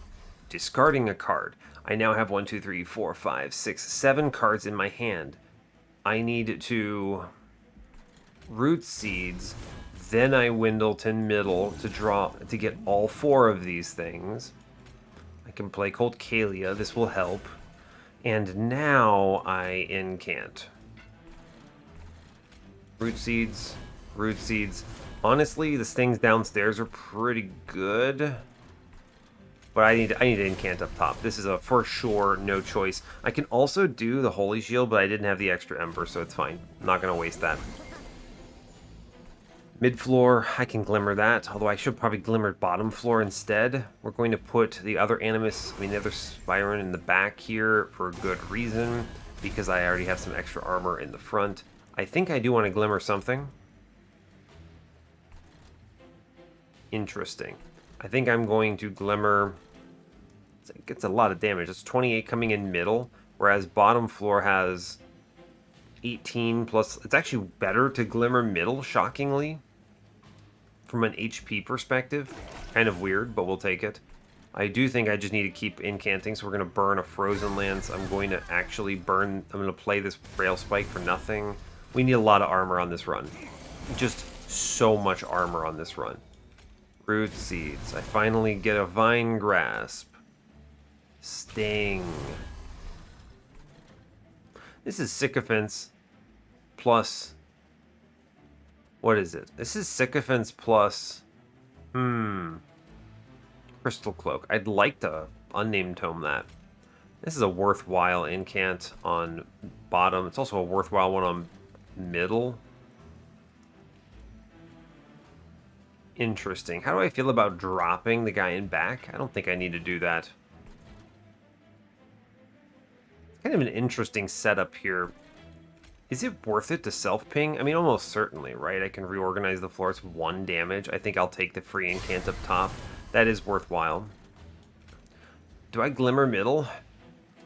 discarding a card. I now have 1, 2, 3, 4, 5, 6, 7 cards in my hand. I need to root seeds. Then I Wyldenten middle to get all 4 of these things. I can play Cold Kalia. This will help. And now I incant. Root seeds. Root seeds. Honestly, the things downstairs are pretty good. But I need to incant up top. This is a for sure no choice. I can also do the Holy Shield, but I didn't have the extra Ember, so it's fine. I'm not going to waste that. Mid-floor, I can Glimmer that, although I should probably Glimmer bottom floor instead. We're going to put the other Animus, the other Spyron in the back here for a good reason, because I already have some extra armor in the front. I think I do want to Glimmer something. Interesting. I think I'm going to Glimmer... It gets a lot of damage. It's 28 coming in middle, whereas bottom floor has 18 plus... It's actually better to Glimmer middle, shockingly. From an HP perspective. Kind of weird, but we'll take it. I do think I just need to keep incanting, so we're going to burn a Frozen Lance. I'm going to actually burn... I'm going to play this Rail Spike for nothing. We need a lot of armor on this run. Just so much armor on this run. Root Seeds. I finally get a Vine Grasp. Sting. This is Sycophants plus... What is it? This is Sycophants plus... Crystal Cloak. I'd like to unnamed tome that. This is a worthwhile incant on bottom. It's also a worthwhile one on middle. Interesting. How do I feel about dropping the guy in back? I don't think I need to do that. It's kind of an interesting setup here. Is it worth it to self-ping? I mean, almost certainly, right? I can reorganize the floor. It's 1 damage. I think I'll take the free incant up top. That is worthwhile. Do I Glimmer middle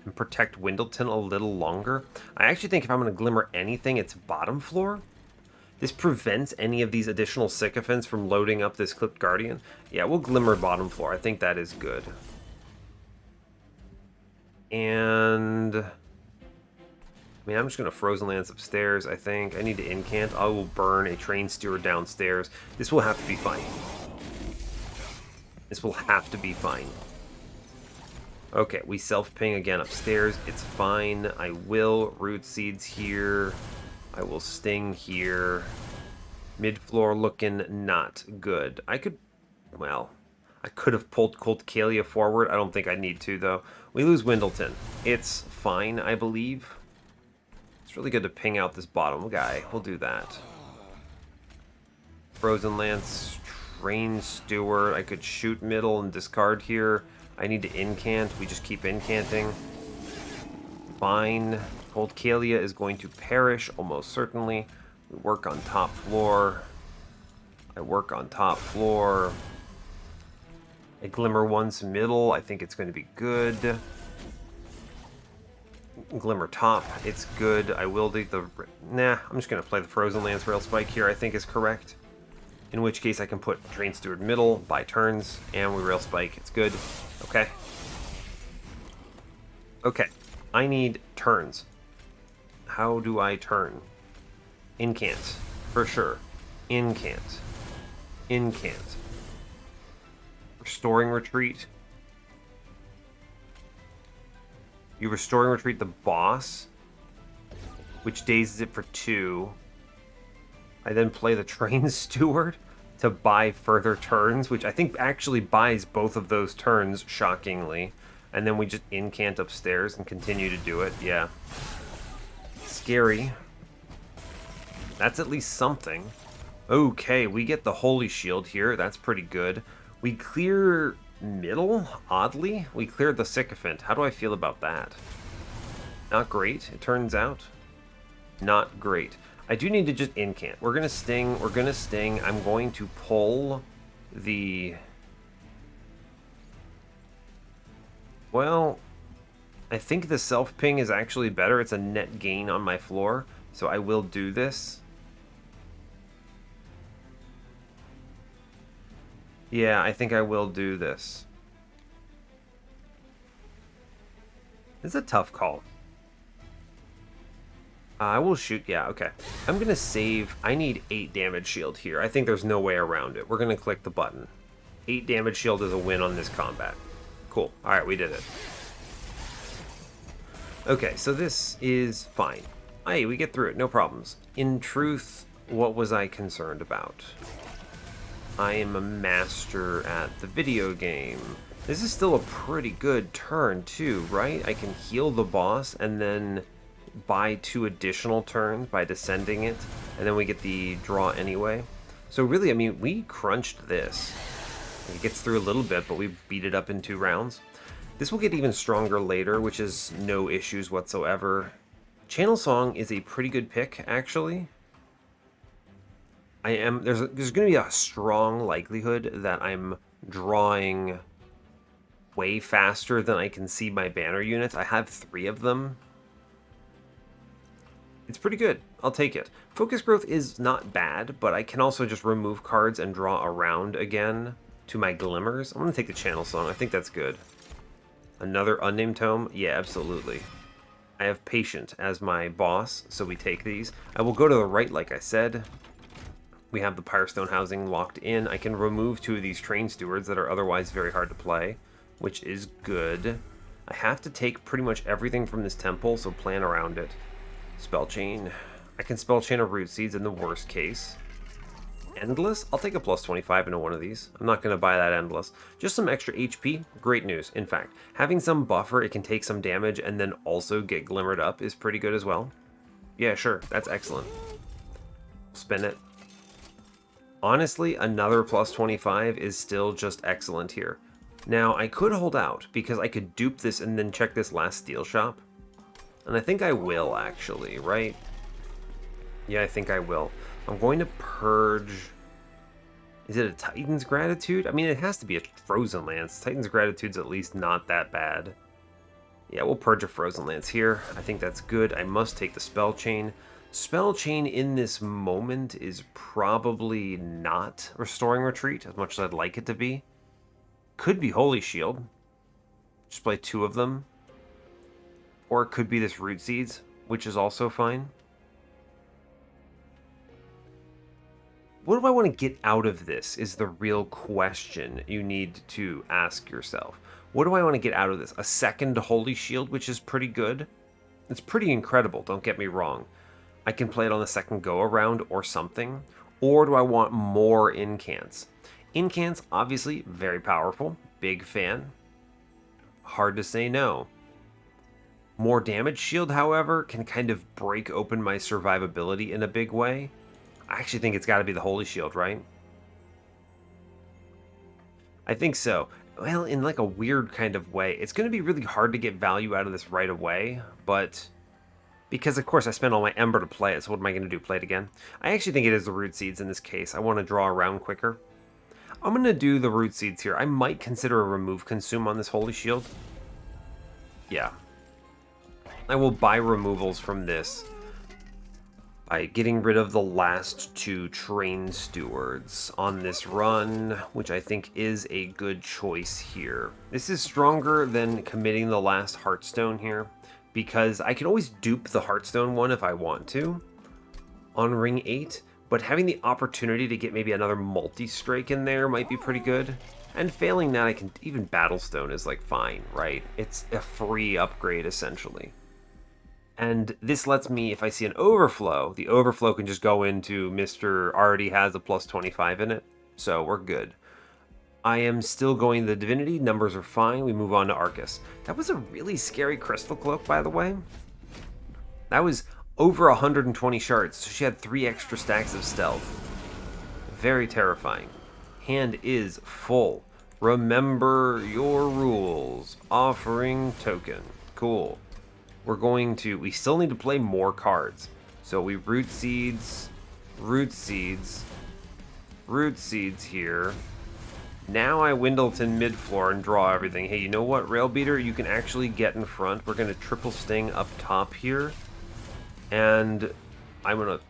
and protect Wyldenten a little longer? I actually think if I'm going to Glimmer anything, it's bottom floor. This prevents any of these additional Sycophants from loading up this Clipped Guardian. Yeah, we'll Glimmer bottom floor. I think that is good. And... I mean, I'm just going to Frozen Lance upstairs, I think. I need to incant. I will burn a Train Steward downstairs. This will have to be fine. This will have to be fine. Okay, we self-ping again upstairs. It's fine. I will Root Seeds here. I will Sting here. Mid-floor looking not good. I could... Well, I could have pulled Cold Kalia forward. I don't think I need to, though. We lose Wyldenten. It's fine, I believe. It's really good to ping out this bottom guy. We'll do that. Frozen Lance, Train Steward. I could shoot middle and discard here. I need to incant. We just keep incanting. Fine. Cold Kalia is going to perish, almost certainly. We work on top floor. I work on top floor. I Glimmer once middle. I think it's going to be good. Glimmer top. It's good. I will do the... Nah, I'm just going to play the Frozen Lance Rail Spike here, I think is correct. In which case I can put Train Steward middle, buy turns, and we Rail Spike. It's good. Okay. Okay. I need turns. How do I turn? Incant. For sure. Incant. Incant. Restoring Retreat. You Restoring Retreat the boss, which dazes it for 2. I then play the Train Steward to buy further turns, which I think actually buys both of those turns, shockingly. And then we just incant upstairs and continue to do it. Yeah. Scary. That's at least something. Okay, we get the Holy Shield here. That's pretty good. We clear middle, oddly. We cleared the Sycophant. How do I feel about that? Not great, it turns out. Not great. I do need to just incant. We're going to sting. We're going to sting. I'm going to pull the... Well, I think the self-ping is actually better. It's a net gain on my floor, so I will do this. Yeah, I think I will do this. It's a tough call. I will shoot. Yeah, okay. I'm going to save. I need 8 damage shield here. I think there's no way around it. We're going to click the button. 8 damage shield is a win on this combat. Cool. All right, we did it. Okay, so this is fine. Hey, we get through it. No problems. In truth, what was I concerned about? I am a master at the video game. This is still a pretty good turn, too, right? I can heal the boss and then buy 2 additional turns by descending it, and then we get the draw anyway. So really, I mean, we crunched this. It gets through a little bit, but we beat it up in 2 rounds. This will get even stronger later, which is no issues whatsoever. Channel Song is a pretty good pick, actually. There's going to be a strong likelihood that I'm drawing way faster than I can see my banner units. I have 3 of them. It's pretty good. I'll take it. Focus growth is not bad, but I can also just remove cards and draw around again to my glimmers. I'm going to take the Channel Song. I think that's good. Another unnamed tome? Yeah, absolutely. I have Patient as my boss, so we take these. I will go to the right, like I said. We have the Pyrestone housing locked in. I can remove 2 of these Train Stewards that are otherwise very hard to play, which is good. I have to take pretty much everything from this temple, so plan around it. Spell Chain. I can Spell Chain a Root Seeds in the worst case. Endless? I'll take a plus 25 into one of these. I'm not going to buy that Endless. Just some extra HP. Great news. In fact, having some buffer, it can take some damage and then also get glimmered up is pretty good as well. Yeah, sure. That's excellent. Spin it. Honestly, another plus 25 is still just excellent here. Now, I could hold out because I could dupe this and then check this last steel shop. And I think I will, actually, right? Yeah, I think I will. I'm going to purge... Is it a Titan's Gratitude? I mean, it has to be a Frozen Lance. Titan's Gratitude's at least not that bad. Yeah, we'll purge a Frozen Lance here. I think that's good. I must take the Spell Chain. Spell Chain in this moment is probably not Restoring Retreat, as much as I'd like it to be. Could be Holy Shield. Just play 2 of them. Or it could be this Root Seeds, which is also fine. What do I want to get out of this is the real question you need to ask yourself. What do I want to get out of this? A second Holy Shield, which is pretty good. It's pretty incredible, don't get me wrong. I can play it on the second go-around or something. Or do I want more incants? Incants, obviously, very powerful. Big fan. Hard to say no. More damage shield, however, can kind of break open my survivability in a big way. I actually think it's got to be the Holy Shield, right? I think so. Well, in like a weird kind of way. It's going to be really hard to get value out of this right away, but... Because, of course, I spent all my Ember to play it, so what am I going to do, play it again? I actually think it is the Root Seeds in this case. I want to draw around quicker. I'm going to do the Root Seeds here. I might consider a Remove Consume on this Holy Shield. Yeah. I will buy removals from this by getting rid of the last 2 Train Stewards on this run, which I think is a good choice here. This is stronger than committing the last Heartstone here, because I can always dupe the Heartstone one if I want to on Ring 8, but having the opportunity to get maybe another multi-strike in there might be pretty good. And failing that, I can even Battlestone is like fine, right? It's a free upgrade essentially. And this lets me, if I see an overflow, the overflow can just go into Mr. already has a plus 25 in it. So we're good. I am still going the Divinity. Numbers are fine. We move on to Arcus. That was a really scary Crystal Cloak, by the way. That was over 120 shards. So she had 3 extra stacks of stealth. Very terrifying. Hand is full. Remember your rules. Offering token. Cool. We're going to... We still need to play more cards. So we Root Seeds, Root Seeds, Root Seeds here. Now I Wyldenten mid-floor and draw everything. Hey, you know what, Rail Beater? You can actually get in front. We're going to triple Sting up top here. And I'm going to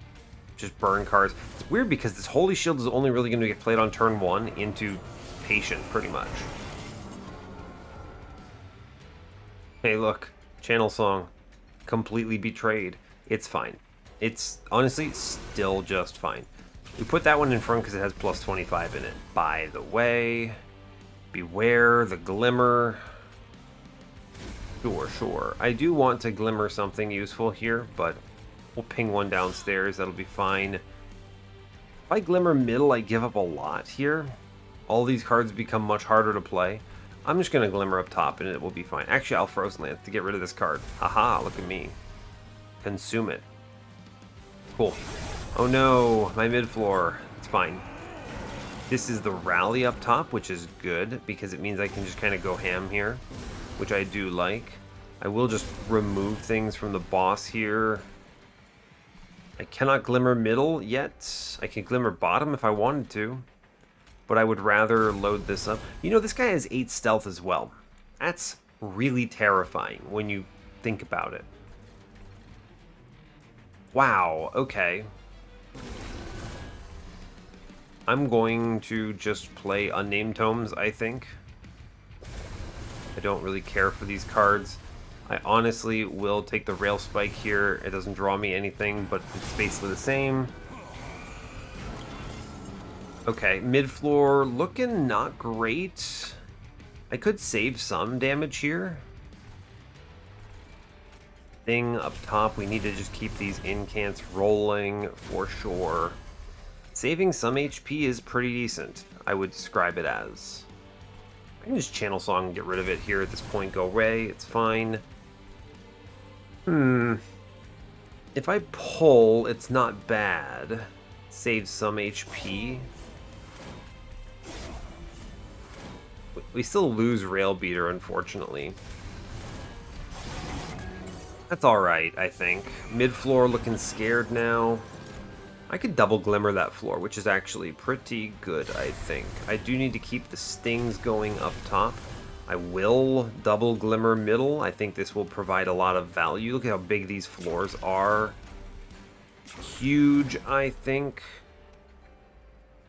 just burn cards. It's weird because this Holy Shield is only really going to get played on turn 1 into Patient, pretty much. Hey, look. Channel Song. Completely betrayed. It's fine. It's honestly still just fine. We put that one in front because it has plus 25 in it. By the way, beware the glimmer. Sure. I do want to glimmer something useful here, but we'll ping one downstairs. That'll be fine. If I glimmer middle, I give up a lot here. All these cards become much harder to play. I'm just going to glimmer up top and it will be fine. Actually, I'll Frozen Lance to get rid of this card. Haha, look at me. Consume it. Cool. Oh no, my mid-floor. It's fine. This is the rally up top, which is good because it means I can just kind of go ham here, which I do like. I will just remove things from the boss here. I cannot glimmer middle yet. I can glimmer bottom if I wanted to, but I would rather load this up. You know, this guy has 8 stealth as well. That's really terrifying when you think about it. Wow, okay. I'm going to just play Unnamed Tomes, I think. I don't really care for these cards. I honestly will take the Rail Spike here. It doesn't draw me anything, but it's basically the same. Okay, mid-floor looking not great. I could save some damage here. Thing up top, we need to just keep these incants rolling for sure. Saving some HP is pretty decent, I would describe it as. I can just Channel Song and get rid of it here at this point, go away, it's fine. If I pull, it's not bad. Save some HP. We still lose Rail Beater, unfortunately. That's alright, I think. Mid-floor looking scared now. I could double Glimmer that floor, which is actually pretty good, I think. I do need to keep the stings going up top. I will double Glimmer middle. I think this will provide a lot of value. Look at how big these floors are. Huge, I think.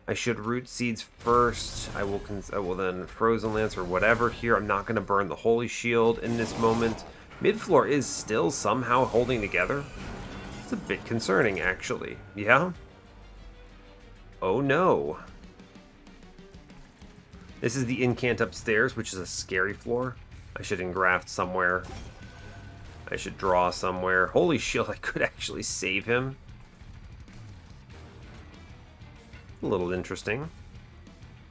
I should Root Seeds first. I will then Frozen Lance or whatever here. I'm not going to burn the Holy Shield in this moment. Mid-floor is still somehow holding together. It's a bit concerning, actually. Yeah? Oh no. This is the incant upstairs, which is a scary floor. I should engraft somewhere. I should draw somewhere. Holy Shield, I could actually save him. A little interesting.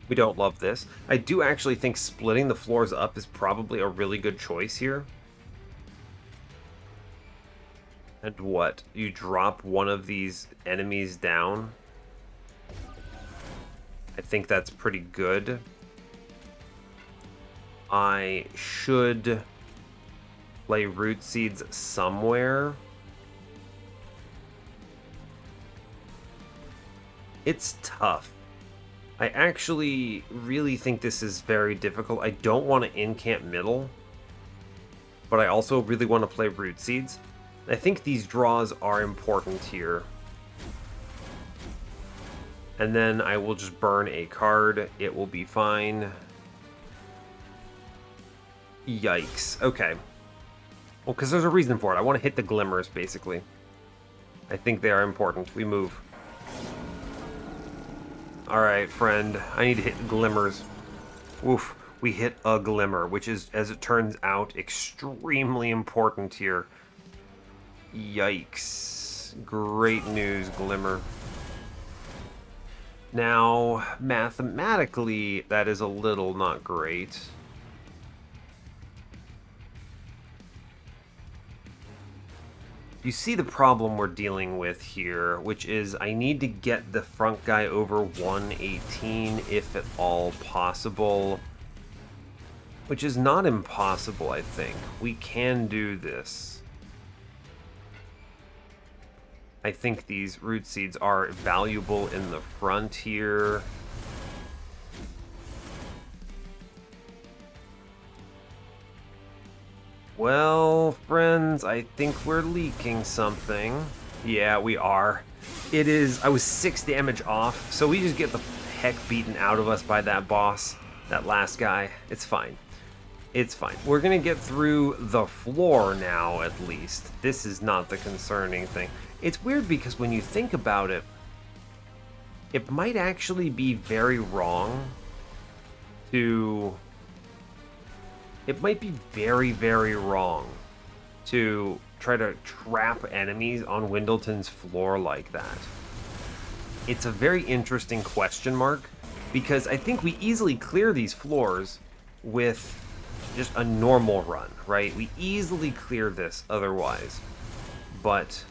We don't love this. I do actually think splitting the floors up is probably a really good choice here. And what? You drop one of these enemies down? I think that's pretty good. I should play Root Seeds somewhere. It's tough. I actually really think this is very difficult. I don't want to incant middle, but I also really want to play Root Seeds. I think these draws are important here. And then I will just burn a card. It will be fine. Yikes. Okay. Well, because there's a reason for it. I want to hit the Glimmers, basically. I think they are important. We move. Alright, friend. I need to hit Glimmers. Oof. We hit a Glimmer, which is, as it turns out, extremely important here. Yikes. Great news, Glimmer. Now, mathematically, that is a little not great. You see the problem we're dealing with here, which is I need to get the front guy over 118 if at all possible. Which is not impossible, I think. We can do this. I think these Root Seeds are valuable in the front here. Well, friends, I think we're leaking something. Yeah, we are. It is... I was 6 damage off, so we just get the heck beaten out of us by that boss, that last guy. It's fine. It's fine. We're gonna get through the floor now, at least. This is not the concerning thing. It's weird because when you think about it, it might actually be very wrong to... It might be very, very wrong to try to trap enemies on Wyldten's floor like that. It's a very interesting question mark, because I think we easily clear these floors with just a normal run, right? We easily clear this otherwise. But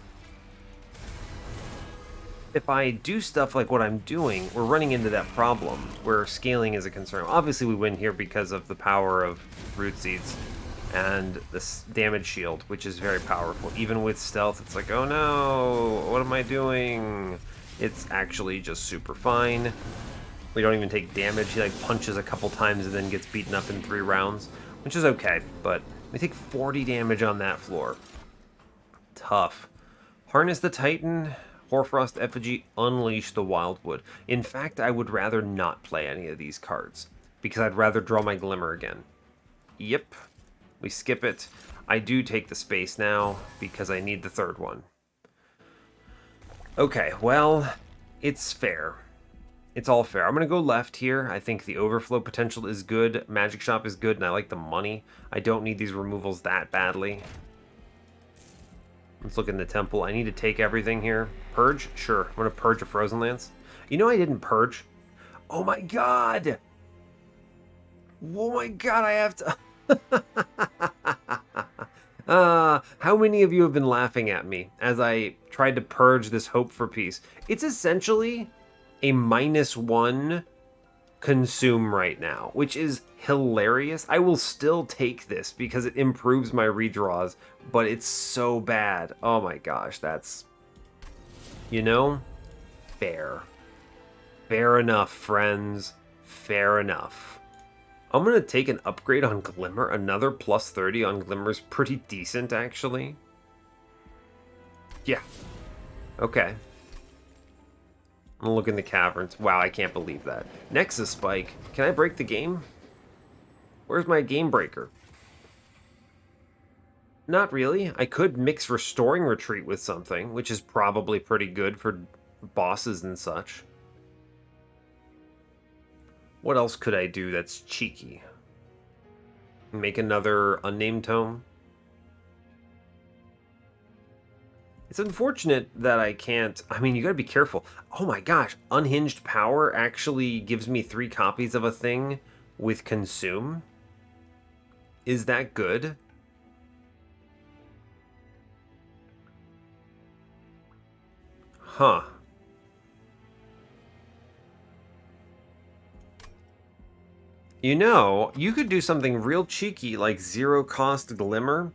if I do stuff like what I'm doing, we're running into that problem where scaling is a concern. Obviously we win here because of the power of Root Seeds and this damage shield, which is very powerful. Even with stealth, it's like, oh no, what am I doing? It's actually just super fine. We don't even take damage. He like punches a couple times and then gets beaten up in 3 rounds, which is okay, but we take 40 damage on that floor. Tough. Harness the Titan, Hoarfrost Effigy, Unleash the Wildwood. In fact, I would rather not play any of these cards, because I'd rather draw my Glimmer again. Yep. We skip it. I do take the space now because I need the third one. Okay, well, it's fair. It's all fair. I'm going to go left here. I think the overflow potential is good. Magic Shop is good, and I like the money. I don't need these removals that badly. Let's look in the temple. I need to take everything here. Purge? Sure. I'm going to purge a Frozen Lance. You know I didn't purge? Oh my god! Oh my god, I have to... how many of you have been laughing at me as I tried to purge this Hope for Peace? It's essentially a -1 consume right now, which is hilarious. I will still take this because it improves my redraws, but it's so bad. Oh my gosh, that's... You know? Fair. Fair enough, friends. Fair enough. I'm going to take an upgrade on Glimmer. Another +30 on Glimmer is pretty decent, actually. Yeah. Okay. I'm going to look in the caverns. Wow, I can't believe that. Nexus Spike. Can I break the game? Where's my game breaker? Not really. I could mix Restoring Retreat with something, which is probably pretty good for bosses and such. What else could I do that's cheeky? Make another Unnamed Tome? It's unfortunate that I can't... I mean, you gotta be careful. Oh my gosh, Unhinged Power actually gives me 3 copies of a thing with Consume? Is that good? Huh. You know, you could do something real cheeky like 0-cost Glimmer,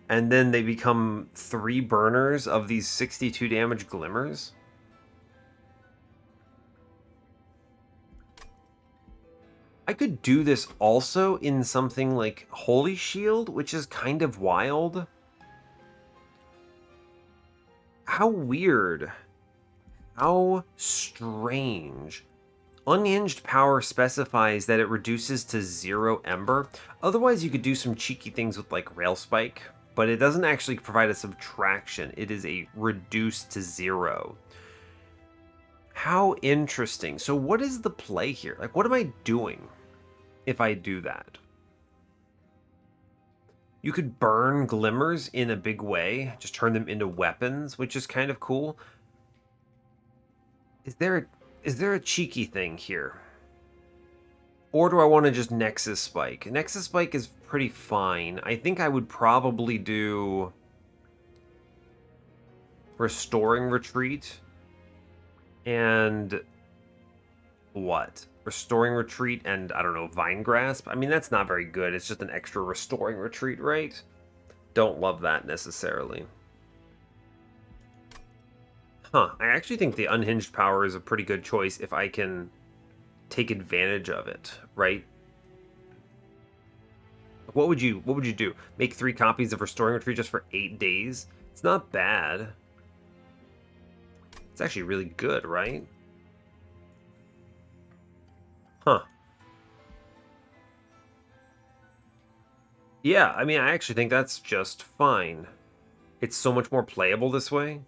and then they become 3 burners of these 62 damage Glimmers. I could do this also in something like Holy Shield, which is kind of wild. How weird. How strange. Unhinged Power specifies that it reduces to 0 Ember. Otherwise, you could do some cheeky things with like Rail Spike, but it doesn't actually provide a subtraction. It is a reduce to 0. How interesting. So what is the play here? Like, what am I doing if I do that? You could burn Glimmers in a big way, just turn them into weapons, which is kind of cool. Is there a cheeky thing here? Or do I want to just Nexus Spike? Nexus Spike is pretty fine. I think I would probably do Restoring Retreat and what? Restoring Retreat and, I don't know, Vine Grasp? I mean, that's not very good. It's just an extra Restoring Retreat, right? Don't love that necessarily. Huh, I actually think the Unhinged Power is a pretty good choice if I can take advantage of it, right? What would you do? Make 3 copies of Restoring Retreat just for 8 days? It's not bad. It's actually really good, right? Huh. Yeah, I mean, I actually think that's just fine. It's so much more playable this way.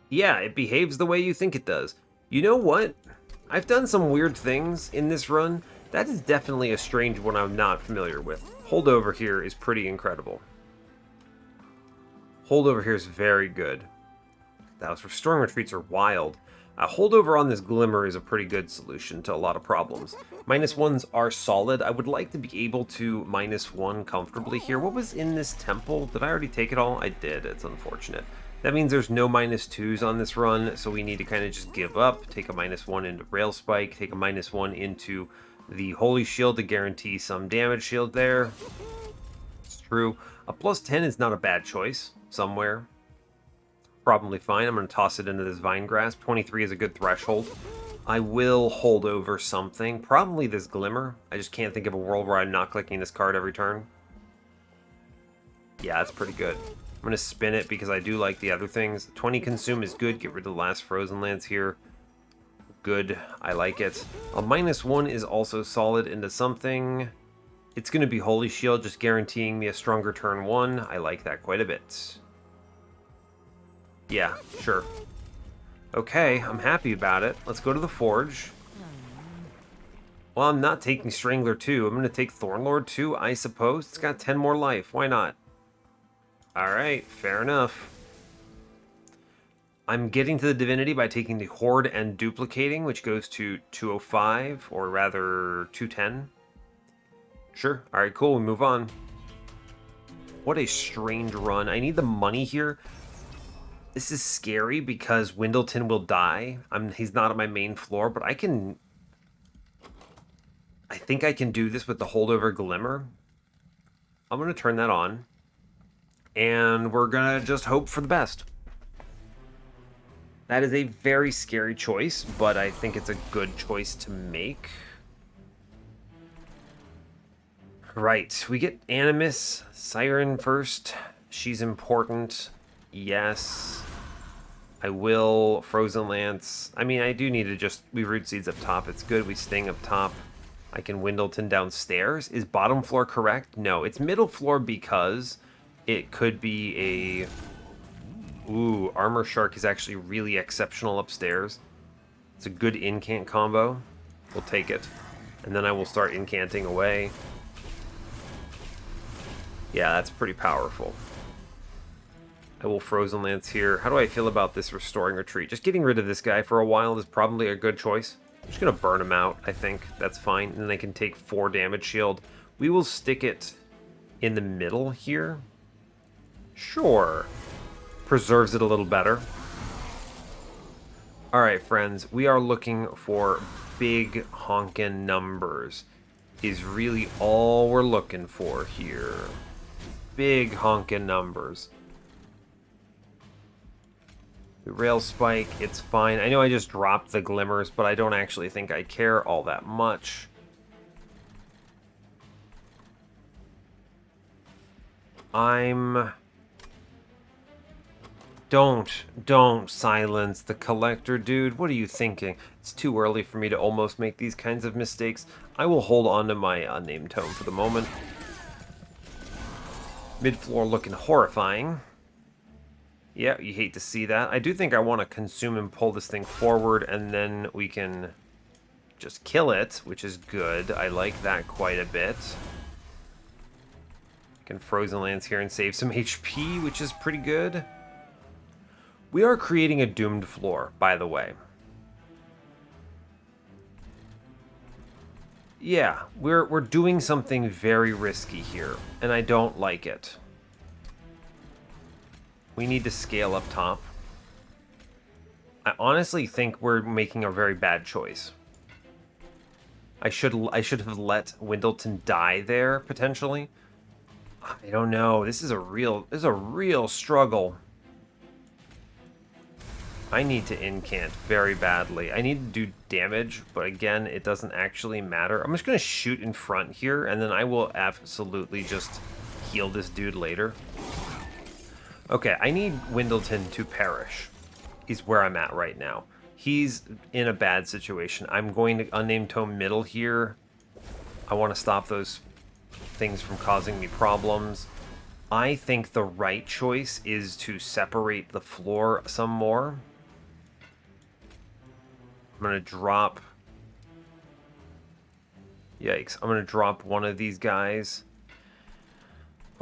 Yeah, it behaves the way you think it does. You know what? I've done some weird things in this run. That is definitely a strange one I'm not familiar with. Holdover here is pretty incredible. Holdover here is very good. Those Restoring Retreats are wild. Holdover on this Glimmer is a pretty good solution to a lot of problems. -1s are solid. I would like to be able to -1 comfortably here. What was in this temple? Did I already take it all? I did. It's unfortunate. That means there's no -2s on this run, so we need to kind of just give up, take a -1 into Rail Spike, take a -1 into the Holy Shield to guarantee some damage shield there. It's true. A +10 is not a bad choice somewhere. Probably fine. I'm going to toss it into this Vine Grasp. 23 is a good threshold. I will hold over something. Probably this Glimmer. I just can't think of a world where I'm not clicking this card every turn. Yeah, that's pretty good. I'm going to spin it because I do like the other things. 20 Consume is good. Get rid of the last Frozen Lance here. good. I like it. A -1 is also solid into something. It's going to be Holy Shield, just guaranteeing me a stronger turn 1. I like that quite a bit. Yeah, sure. Okay, I'm happy about it. Let's go to the Forge. Well, I'm not taking Strangler 2. I'm going to take Thornlord 2, I suppose. It's got 10 more life. Why not? Alright, fair enough. I'm getting to the Divinity by taking the Horde and duplicating, which goes to 205, or rather 210. Sure. Alright, cool. We move on. What a strange run. I need the money here. This is scary because Wyldenten will die. He's not on my main floor, but I think I can do this with the holdover Glimmer. I'm going to turn that on. And we're going to just hope for the best. That is a very scary choice, but I think it's a good choice to make. Right, we get Animus, Siren first. She's important. Yes. I will. Frozen Lance. I mean, I do need to just... We Root Seeds up top. It's good. We Sting up top. I can Wyldenten downstairs. Is bottom floor correct? No, it's middle floor because it could be a... Ooh, Armor Shark is actually really exceptional upstairs. It's a good incant combo. We'll take it. And then I will start incanting away. Yeah, that's pretty powerful. I will Frozen Lance here. How do I feel about this Restoring Retreat? Just getting rid of this guy for a while is probably a good choice. I'm just going to burn him out, I think. That's fine. And then I can take 4 damage shield. We will stick it in the middle here. Sure. Preserves it a little better. Alright, friends. We are looking for big honkin' numbers. Is really all we're looking for here. Big honkin' numbers. The Rail Spike, it's fine. I know I just dropped the Glimmers, but I don't actually think I care all that much. Don't silence the Collector, dude. What are you thinking? It's too early for me to almost make these kinds of mistakes. I will hold on to my unnamed tome for the moment. Mid-floor looking horrifying. Yeah, you hate to see that. I do think I want to consume and pull this thing forward, and then we can just kill it, which is good. I like that quite a bit. I can Frozen Lance here and save some HP, which is pretty good. We are creating a doomed floor, by the way. Yeah, we're doing something very risky here, and I don't like it. We need to scale up top. I honestly think we're making a very bad choice. I should have let Wyldenten die there potentially. I don't know. This is a real struggle. I need to incant very badly. I need to do damage, but again, it doesn't actually matter. I'm just going to shoot in front here, and then I will absolutely just heal this dude later. Okay, I need Wyldenten to perish, is where I'm at right now. He's in a bad situation. I'm going to Unnamed Tome middle here. I want to stop those things from causing me problems. I think the right choice is to separate the floor some more. I'm going to drop... Yikes. I'm going to drop one of these guys.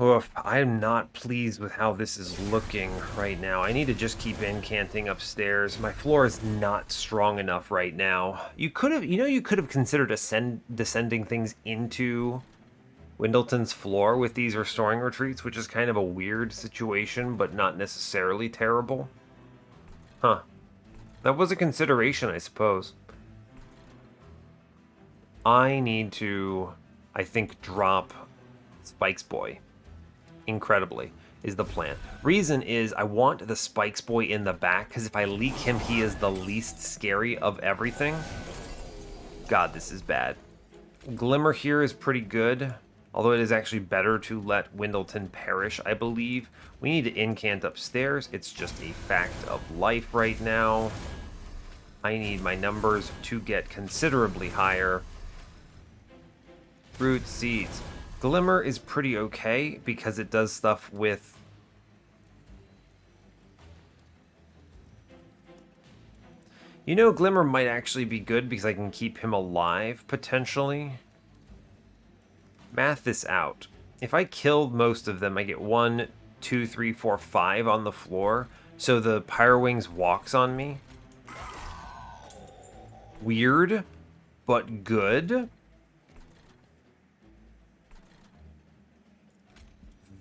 Oof, I am not pleased with how this is looking right now. I need to just keep incanting upstairs. My floor is not strong enough right now. You could have considered descending things into Wyldten's floor with these Restoring Retreats, which is kind of a weird situation, but not necessarily terrible. Huh. That was a consideration, I suppose. I need to, I think, drop Spikes Boy. Incredibly, is the plan. Reason is I want the Spikes Boy in the back, because if I leak him, he is the least scary of everything. God, this is bad. Glimmer here is pretty good, although it is actually better to let Wyldenten perish, I believe. We need to incant upstairs. It's just a fact of life right now. I need my numbers to get considerably higher. Root seeds. Glimmer is pretty okay because it does stuff with... You know, Glimmer might actually be good because I can keep him alive, potentially. Math this out. If I kill most of them, I get 1, 2, 3, 4, 5 on the floor. So the Pyrowings walks on me. Weird, but good.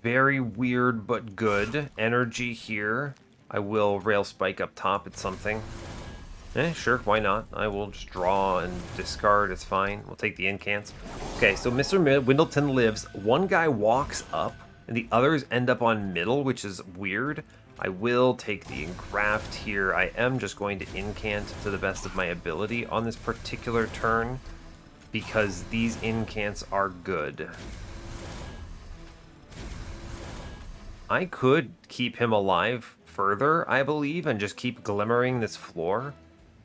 Very weird, but good. Energy here. I will Rail Spike up top at something. Sure, why not? I will just draw and discard, it's fine. We'll take the incants. Okay, so Mr. Wyldenten lives. One guy walks up, and the others end up on middle, which is weird. I will take the engraft here. I am just going to incant to the best of my ability on this particular turn, because these incants are good. I could keep him alive further, I believe, and just keep glimmering this floor,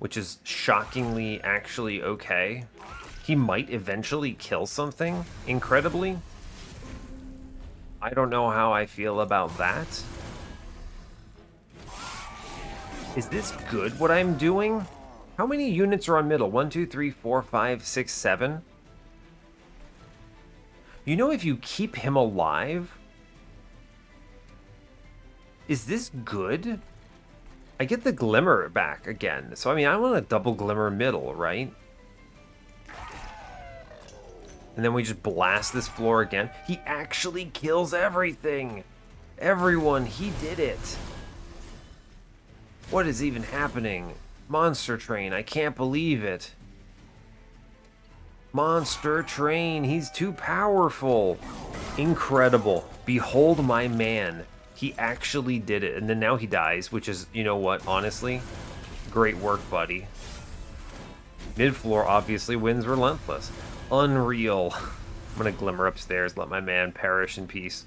which is shockingly actually okay. He might eventually kill something, incredibly. I don't know how I feel about that. Is this good, what I'm doing? How many units are on middle? 1, 2, 3, 4, 5, 6, 7? You know, if you keep him alive... Is this good? I get the Glimmer back again. So, I mean, I want a double Glimmer middle, right? And then we just blast this floor again. He actually kills everything. Everyone, he did it. What is even happening? Monster Train, I can't believe it. Monster Train, he's too powerful. Incredible. Behold my man. He actually did it, and then now he dies, which is, you know what, honestly, great work, buddy. Mid-floor obviously wins relentless. Unreal. I'm gonna Glimmer upstairs, let my man perish in peace.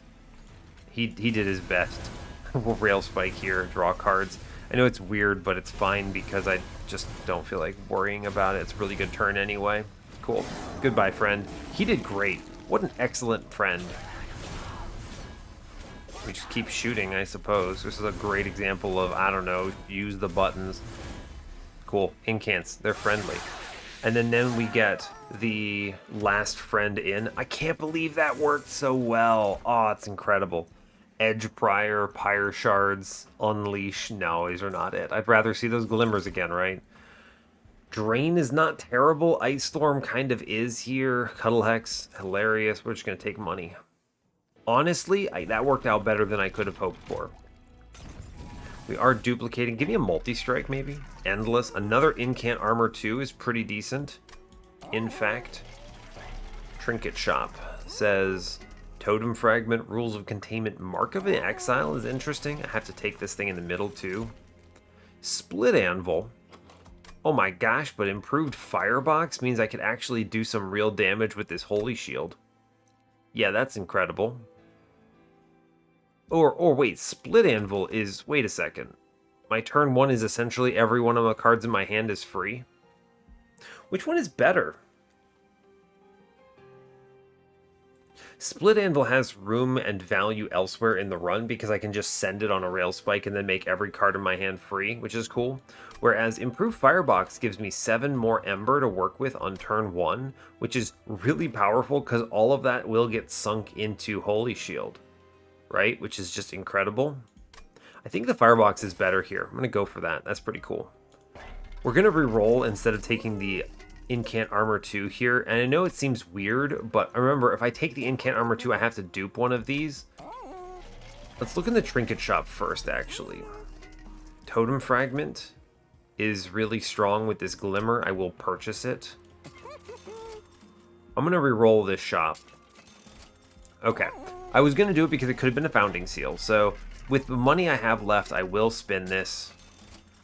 He did his best. We'll Rail Spike here, draw cards. I know it's weird, but it's fine because I just don't feel like worrying about it. It's a really good turn anyway. Cool. Goodbye, friend. He did great. What an excellent friend. We just keep shooting, I suppose. This is a great example of, I don't know, use the buttons. Cool. Incants. They're friendly. And then we get the last friend in. I can't believe that worked so well. Oh, it's incredible. Edge Prior, Pact Shards, Unleash. No, these are not it. I'd rather see those Glimmers again, right? Drain is not terrible. Ice Storm kind of is here. Cuddle Hex, hilarious. We're just going to take money. Honestly, that worked out better than I could have hoped for. We are duplicating. Give me a multi-strike, maybe? Endless. Another Incant Armor 2 is pretty decent. In fact, Trinket Shop says Totem Fragment, Rules of Containment, Mark of the Exile is interesting. I have to take this thing in the middle, too. Split Anvil. Oh my gosh, but improved Firebox means I could actually do some real damage with this Holy Shield. Yeah, that's incredible. Or wait, Split Anvil is... Wait a second. My turn 1 is essentially every one of the cards in my hand is free? Which one is better? Split Anvil has room and value elsewhere in the run because I can just send it on a Rail Spike and then make every card in my hand free, which is cool. Whereas Improved Firebox gives me 7 more Ember to work with on turn 1, which is really powerful because all of that will get sunk into Holy Shield, right? Which is just incredible. I think the Firebox is better here. I'm going to go for that. That's pretty cool. We're going to re-roll instead of taking the Incant Armor 2 here. And I know it seems weird, but remember, if I take the Incant Armor 2, I have to dupe one of these. Let's look in the Trinket Shop first, actually. Totem Fragment is really strong with this Glimmer. I will purchase it. I'm going to re-roll this shop. Okay. I was going to do it because it could have been a Founding Seal. So with the money I have left, I will spin this.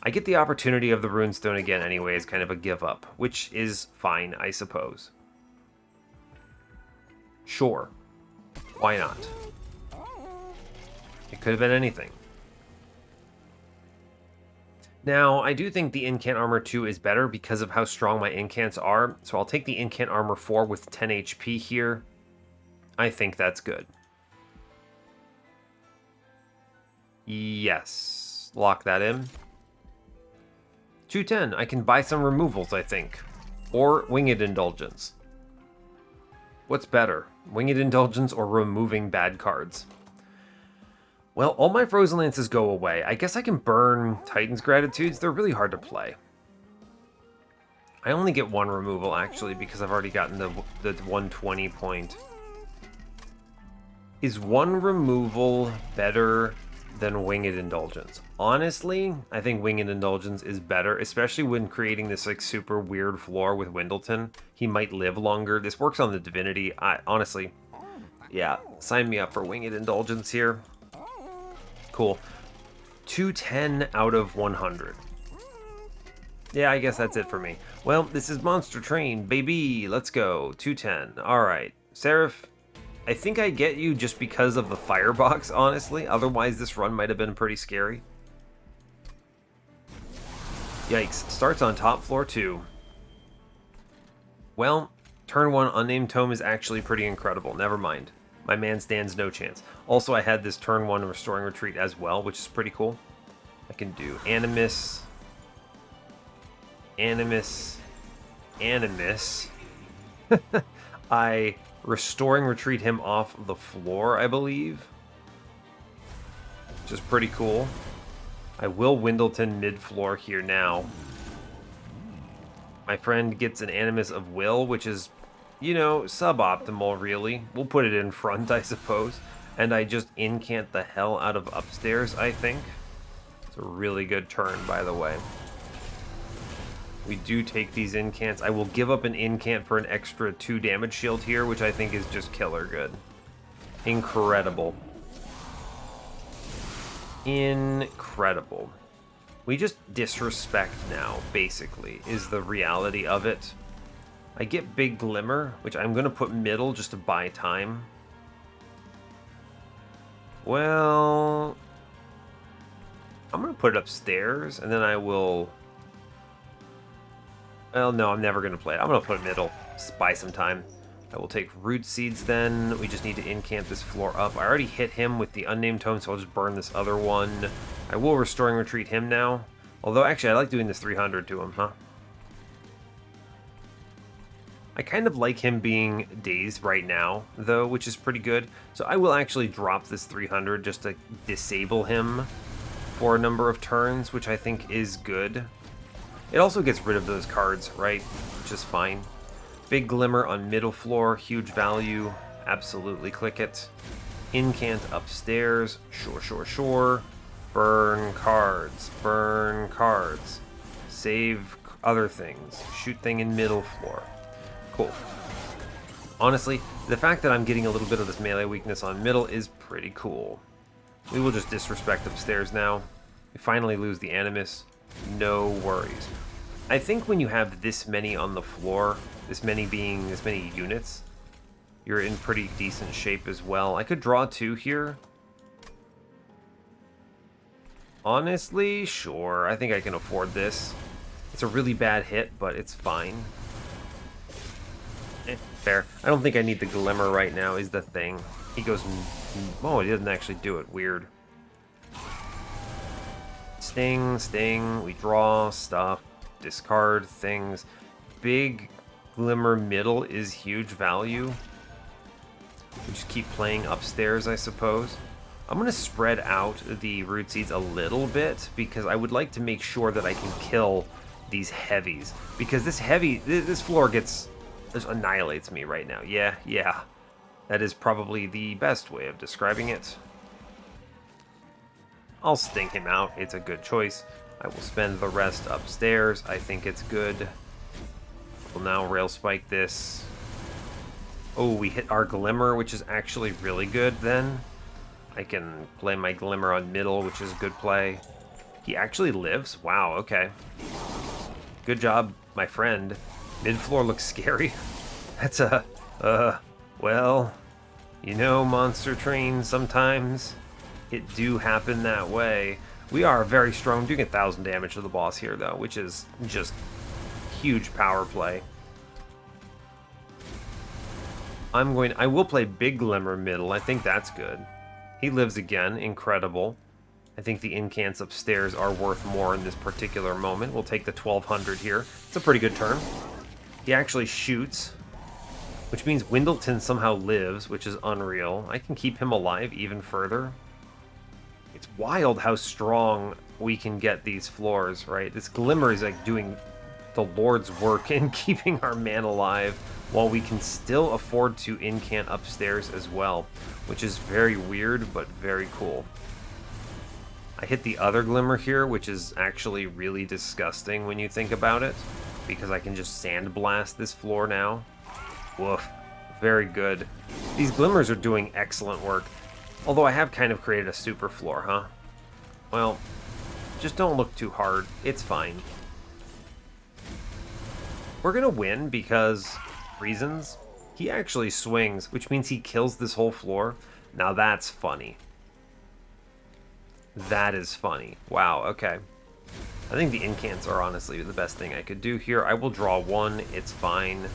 I get the opportunity of the Runestone again anyway as kind of a give up, which is fine, I suppose. Sure. Why not? It could have been anything. Now, I do think the Incant Armor 2 is better because of how strong my Incants are, so I'll take the Incant Armor 4 with 10 HP here. I think that's good. Yes. Lock that in. 210. I can buy some removals, I think. Or Winged Indulgence. What's better? Winged Indulgence or removing bad cards? Well, all my Frozen Lances go away. I guess I can burn Titan's Gratitudes. They're really hard to play. I only get one removal, actually, because I've already gotten the 120 point. Is one removal better than Winged Indulgence? Honestly, I think Winged Indulgence is better, especially when creating this like super weird floor with Wyldenten. He might live longer. This works on the Divinity. Honestly, yeah, sign me up for Winged Indulgence here. Cool. 210 out of 100. Yeah, I guess that's it for me. Well, this is Monster Train, baby. Let's go. 210. All right. Seraph, I think I get you just because of the firebox, honestly. Otherwise, this run might have been pretty scary. Yikes. Starts on top floor 2. Well, turn 1 Unnamed Tome is actually pretty incredible. Never mind. My man stands no chance. Also, I had this turn 1 Restoring Retreat as well, which is pretty cool. I can do Animus, Animus, Animus. I Restoring Retreat him off the floor, I believe. Which is pretty cool. I will Wyldenten mid-floor here now. My friend gets an Animus of Will, which is, you know, suboptimal, really. We'll put it in front, I suppose. And I just incant the hell out of upstairs, I think. It's a really good turn, by the way. We do take these incants. I will give up an incant for an extra 2 damage shield here, which I think is just killer good. Incredible. Incredible. We just disrespect now, basically, is the reality of it. I get Big Glimmer, which I'm going to put middle just to buy time. Well, I'm going to put it upstairs, and then I will... Well, no, I'm never going to play it. I'm going to put it middle, just buy some time. I will take Root Seeds then. We just need to incant this floor up. I already hit him with the Unnamed Tome, so I'll just burn this other one. I will Restoring Retreat him now. Although, actually, I like doing this 300 to him, huh? I kind of like him being dazed right now, though, which is pretty good. So I will actually drop this 300 just to disable him for a number of turns, which I think is good. It also gets rid of those cards, right? Which is fine. Big Glimmer on middle floor, huge value. Absolutely click it. Incant upstairs. Sure, sure, sure. Burn cards. Burn cards. Save other things. Shoot thing in middle floor. Cool. Honestly, the fact that I'm getting a little bit of this melee weakness on middle is pretty cool. We will just disrespect upstairs now. We finally lose the Animus. No worries. I think when you have this many on the floor, this many units, you're in pretty decent shape as well. I could draw 2 here. Honestly, sure. I think I can afford this. It's a really bad hit, but it's fine. Fair. I don't think I need the Glimmer right now, is the thing. He goes... Oh, he doesn't actually do it. Weird. Sting, sting. We draw stuff. Discard things. Big Glimmer middle is huge value. We just keep playing upstairs, I suppose. I'm going to spread out the Root Seeds a little bit, because I would like to make sure that I can kill these heavies. Because this floor just annihilates me right now. Yeah. That is probably the best way of describing it. I'll sting him out. It's a good choice. I will spend the rest upstairs. I think it's good. We'll now Rail Spike this. Oh, we hit our Glimmer, which is actually really good then. I can play my Glimmer on middle, which is a good play. He actually lives? Wow, okay. Good job, my friend. Mid-floor looks scary. That's well, you know, Monster Train, sometimes it do happen that way. We are very strong, doing 1,000 damage to the boss here, though, which is just huge power play. I will play Big Glimmer middle. I think that's good. He lives again. Incredible. I think the incants upstairs are worth more in this particular moment. We'll take the 1,200 here. It's a pretty good turn. He actually shoots, which means Wyldenten somehow lives, which is unreal. I can keep him alive even further. It's wild how strong we can get these floors, right? This Glimmer is like doing the Lord's work in keeping our man alive, while we can still afford to incant upstairs as well, which is very weird, but very cool. I hit the other Glimmer here, which is actually really disgusting when you think about it, because I can just sandblast this floor now. Woof. Very good. These Glimmers are doing excellent work, although I have kind of created a super floor, huh? Well, just don't look too hard. It's fine. We're gonna win because reasons. He actually swings, which means he kills this whole floor. Now that's funny. That is funny. Wow, okay. I think the incants are honestly the best thing I could do here. I will draw one. It's fine.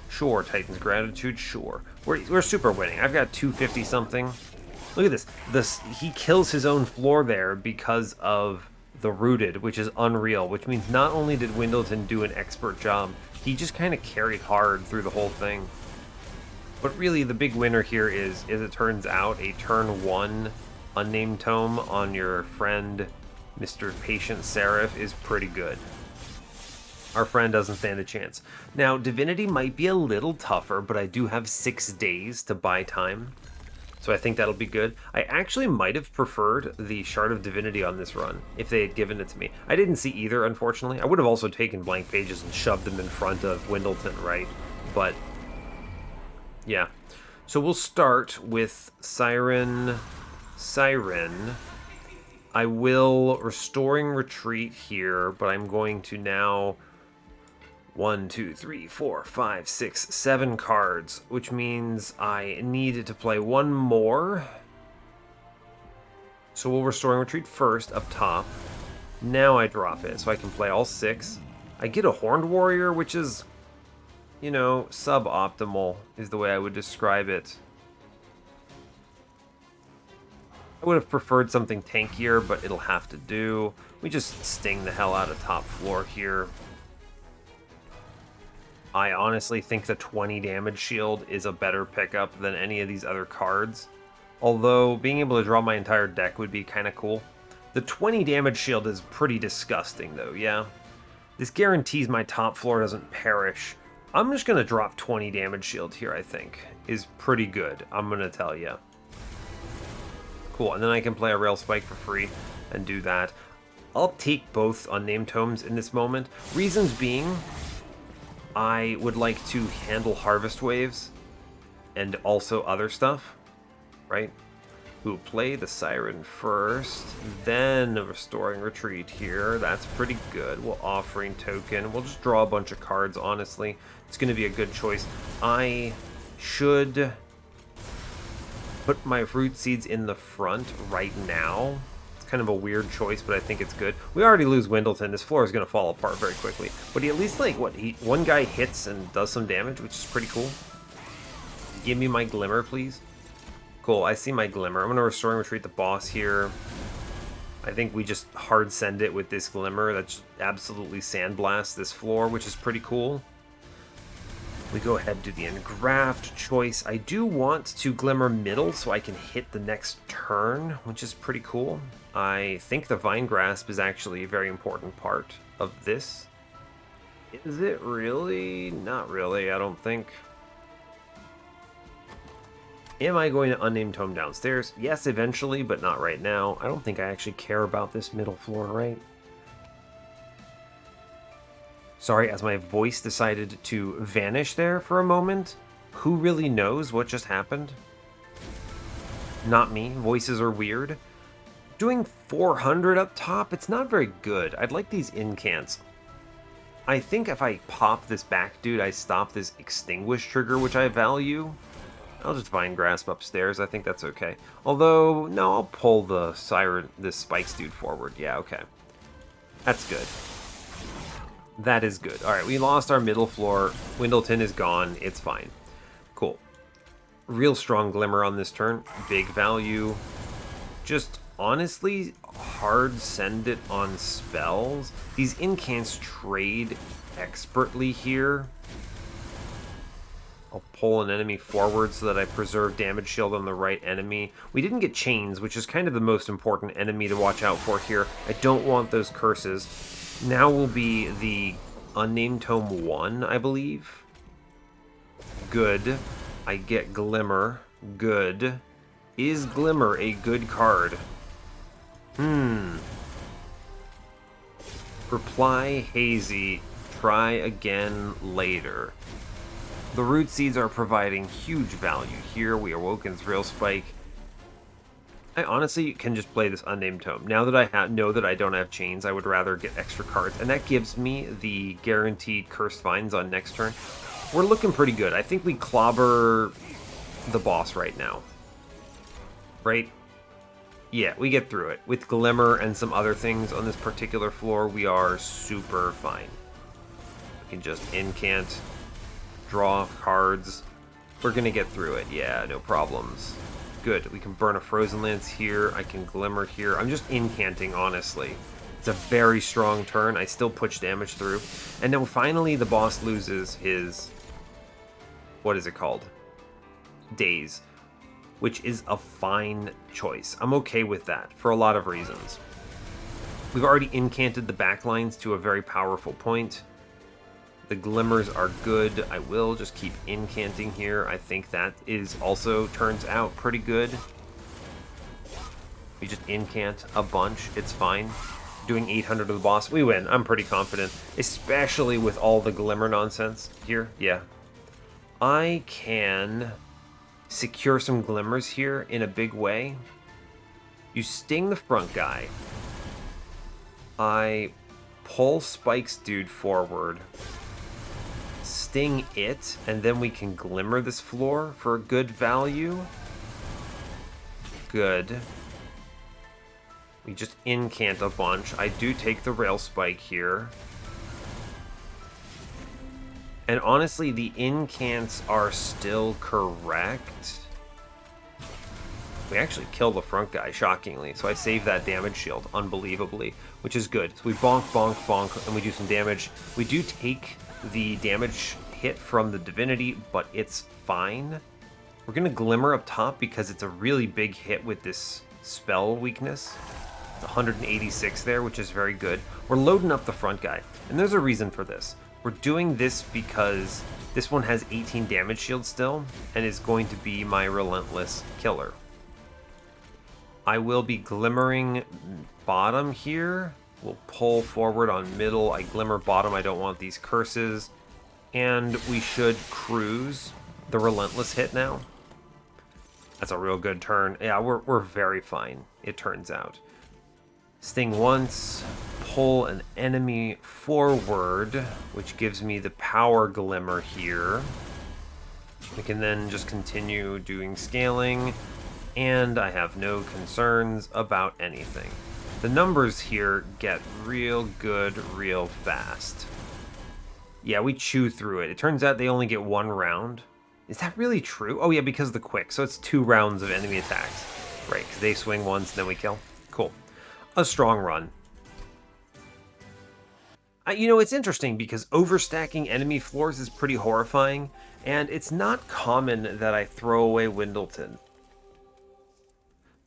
Sure, Titan's Gratitude, sure. We're super winning. I've got 250 something. Look at this. He kills his own floor there because of the Rooted, which is unreal, which means not only did Wyldenten do an expert job, he just kind of carried hard through the whole thing. But really, the big winner here is, as it turns out, a turn 1 unnamed tome on your friend Mr. Patient Seraph is pretty good. Our friend doesn't stand a chance. Now, Divinity might be a little tougher, but I do have 6 days to buy time, so I think that'll be good. I actually might have preferred the Shard of Divinity on this run if they had given it to me. I didn't see either, unfortunately. I would have also taken blank pages and shoved them in front of Wyldenten, right? But, yeah. So we'll start with Siren. I will Restoring Retreat here, but I'm going to now 1, 2, 3, 4, 5, 6, 7 cards, which means I need to play one more. So we'll Restoring Retreat first up top. Now I drop it, so I can play all 6. I get a Horned Warrior, which is, you know, suboptimal is the way I would describe it. I would have preferred something tankier, but it'll have to do. We just sting the hell out of top floor here. I honestly think the 20 damage shield is a better pickup than any of these other cards. Although, being able to draw my entire deck would be kind of cool. The 20 damage shield is pretty disgusting, though, yeah? This guarantees my top floor doesn't perish. I'm just going to drop 20 damage shield here, I think. Is pretty good, I'm going to tell you. Cool, and then I can play a Rail Spike for free and do that. I'll take both Unnamed Tomes in this moment. Reasons being, I would like to handle Harvest Waves and also other stuff, right? We'll play the Siren first, then a Restoring Retreat here. That's pretty good. We'll Offering Token. We'll just draw a bunch of cards, honestly. It's going to be a good choice. I should put my Root Seeds in the front right now. It's kind of a weird choice, but I think it's good. We already lose Wyldenten. This floor is going to fall apart very quickly. But he at least, like, one guy hits and does some damage, which is pretty cool. Give me my Glimmer, please. Cool, I see my Glimmer. I'm going to Restoring Retreat the boss here. I think we just hard send it with this Glimmer. That's absolutely sandblast this floor, which is pretty cool. We go ahead and do the Engraft choice. I do want to Glimmer middle so I can hit the next turn, which is pretty cool. I think the Vine Grasp is actually a very important part of this. Is it really? Not really, I don't think. Am I going to Unnamed Tome downstairs? Yes, eventually, but not right now. I don't think I actually care about this middle floor, right? Sorry, as my voice decided to vanish there for a moment. Who really knows what just happened? Not me. Voices are weird. Doing 400 up top, it's not very good. I'd like these incants. I think if I pop this back dude, I stop this Extinguish trigger, which I value. I'll just Vine Grasp upstairs. I think that's okay. Although, no, I'll pull the Siren, this Spikes dude forward. Yeah, okay. That's good. That is good. All right, we lost our middle floor. Wyldenten is gone. It's fine. Cool. Real strong Glimmer on this turn. Big value. Just honestly, hard send it on spells. These incants trade expertly here. I'll pull an enemy forward so that I preserve damage shield on the right enemy. We didn't get chains, which is kind of the most important enemy to watch out for here. I don't want those curses. Now will be the Unnamed Tome 1, I believe. Good. I get Glimmer. Good. Is Glimmer a good card? Reply Hazy. Try again later. The Root Seeds are providing huge value here. We Awoken's Rail Spike. I honestly can just play this Unnamed Tome. Now that I know that I don't have chains, I would rather get extra cards. And that gives me the guaranteed Cursed Vines on next turn. We're looking pretty good. I think we clobber the boss right now. Right? Yeah, we get through it. With Glimmer and some other things on this particular floor, we are super fine. We can just incant, draw cards. We're going to get through it. Yeah, no problems. Good. We can burn a Frozen Lance here. I can Glimmer here. I'm just incanting, honestly. It's a very strong turn. I still push damage through. And then finally the boss loses his... What is it called? Daze. Which is a fine choice. I'm okay with that for a lot of reasons. We've already incanted the backlines to a very powerful point. The Glimmers are good. I will just keep incanting here. I think that is also turns out pretty good. We just incant a bunch. It's fine. Doing 800 to the boss. We win. I'm pretty confident. Especially with all the Glimmer nonsense here. Yeah. I can secure some Glimmers here in a big way. You sting the front guy. I pull Spike's dude forward. Sting it, and then we can Glimmer this floor for a good value. Good. We just incant a bunch. I do take the Rail Spike here. And honestly, the incants are still correct. We actually kill the front guy, shockingly. So I save that damage shield, unbelievably, which is good. So we bonk, bonk, bonk, and we do some damage. We do take the damage hit from the Divinity, but it's fine. We're going to Glimmer up top because it's a really big hit with this spell weakness. It's 186 there, which is very good. We're loading up the front guy, and there's a reason for this. We're doing this because this one has 18 damage shield still, and is going to be my relentless killer. I will be Glimmering bottom here. We'll pull forward on middle. I Glimmer bottom. I don't want these curses. And we should cruise the relentless hit now. That's a real good turn. Yeah, we're very fine, it turns out. Sting once, pull an enemy forward, which gives me the power Glimmer here. We can then just continue doing scaling, and I have no concerns about anything. The numbers here get real good real fast. Yeah, we chew through it. It turns out they only get 1 round. Is that really true? Oh yeah, because of the quick. So it's 2 rounds of enemy attacks. Right, because they swing once and then we kill. Cool. A strong run. You know, it's interesting because overstacking enemy floors is pretty horrifying, and it's not common that I throw away Wyldenten.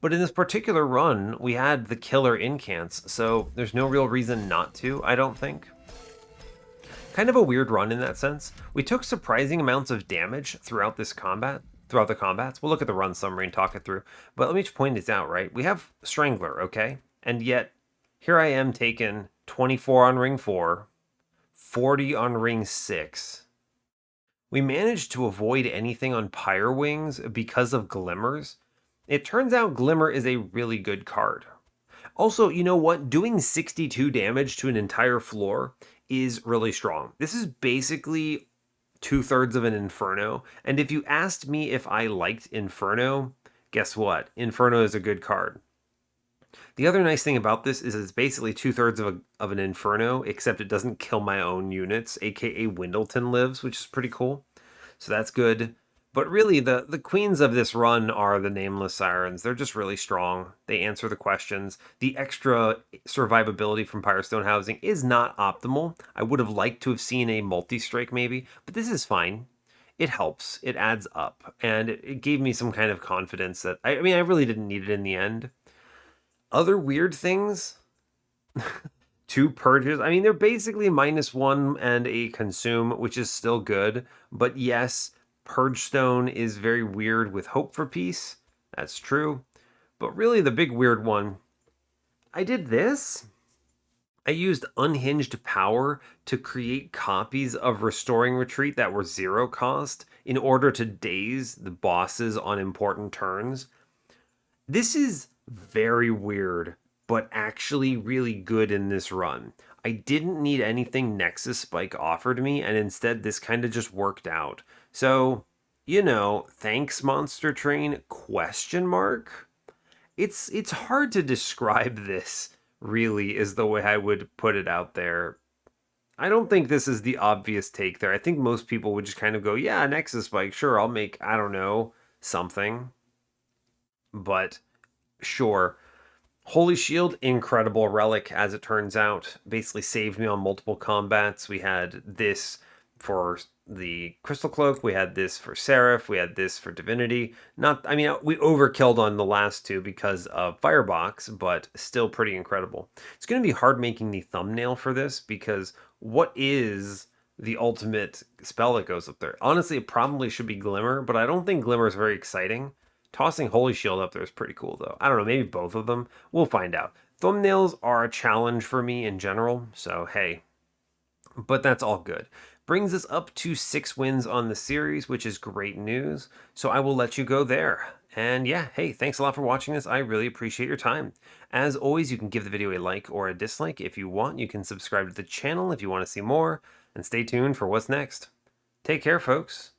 But in this particular run, we had the killer incants, so there's no real reason not to, I don't think. Kind of a weird run in that sense. We took surprising amounts of damage throughout this combat, throughout the combats. We'll look at the run summary and talk it through. But let me just point this out, right? We have Strangler, okay? And yet, here I am taking 24 on ring 4, 40 on ring 6. We managed to avoid anything on Pyre Wings because of Glimmers. It turns out Glimmer is a really good card. Also, you know what? Doing 62 damage to an entire floor is really strong. This is basically 2/3 of an Inferno. And if you asked me if I liked Inferno, guess what? Inferno is a good card. The other nice thing about this is it's basically 2/3 of an Inferno, except it doesn't kill my own units, aka Wyldenten lives, which is pretty cool. So that's good. But really, the queens of this run are the Nameless Sirens. They're just really strong. They answer the questions. The extra survivability from Firestone Housing is not optimal. I would have liked to have seen a multi-strike maybe, but this is fine. It helps. It adds up. And it gave me some kind of confidence that, I mean, I really didn't need it in the end. Other weird things, two purges. I mean, they're basically -1 and a consume, which is still good. But yes, Purge Stone is very weird with Hope for Peace. That's true. But really, the big weird one, I did this. I used Unhinged Power to create copies of Restoring Retreat that were 0 cost in order to daze the bosses on important turns. This is very weird, but actually really good in this run. I didn't need anything Nexus Spike offered me, and instead this kind of just worked out. So, you know, thanks Monster Train, question mark? It's hard to describe this, really, is the way I would put it out there. I don't think this is the obvious take there. I think most people would just kind of go, yeah, Nexus Spike, sure, I'll make, I don't know, something. But sure. Holy Shield, incredible relic, as it turns out. Basically saved me on multiple combats. We had this for the Crystal Cloak, we had this for Seraph, we had this for Divinity. Not, I mean, we overkilled on the last two because of Firebox, but still pretty incredible. It's going to be hard making the thumbnail for this because what is the ultimate spell that goes up there? Honestly, it probably should be Glimmer, but I don't think Glimmer is very exciting. Tossing Holy Shield up there is pretty cool, though. I don't know, maybe both of them. We'll find out. Thumbnails are a challenge for me in general, so hey. But that's all good. Brings us up to 6 wins on the series, which is great news. So I will let you go there. And yeah, hey, thanks a lot for watching this. I really appreciate your time. As always, you can give the video a like or a dislike if you want. You can subscribe to the channel if you want to see more. And stay tuned for what's next. Take care, folks.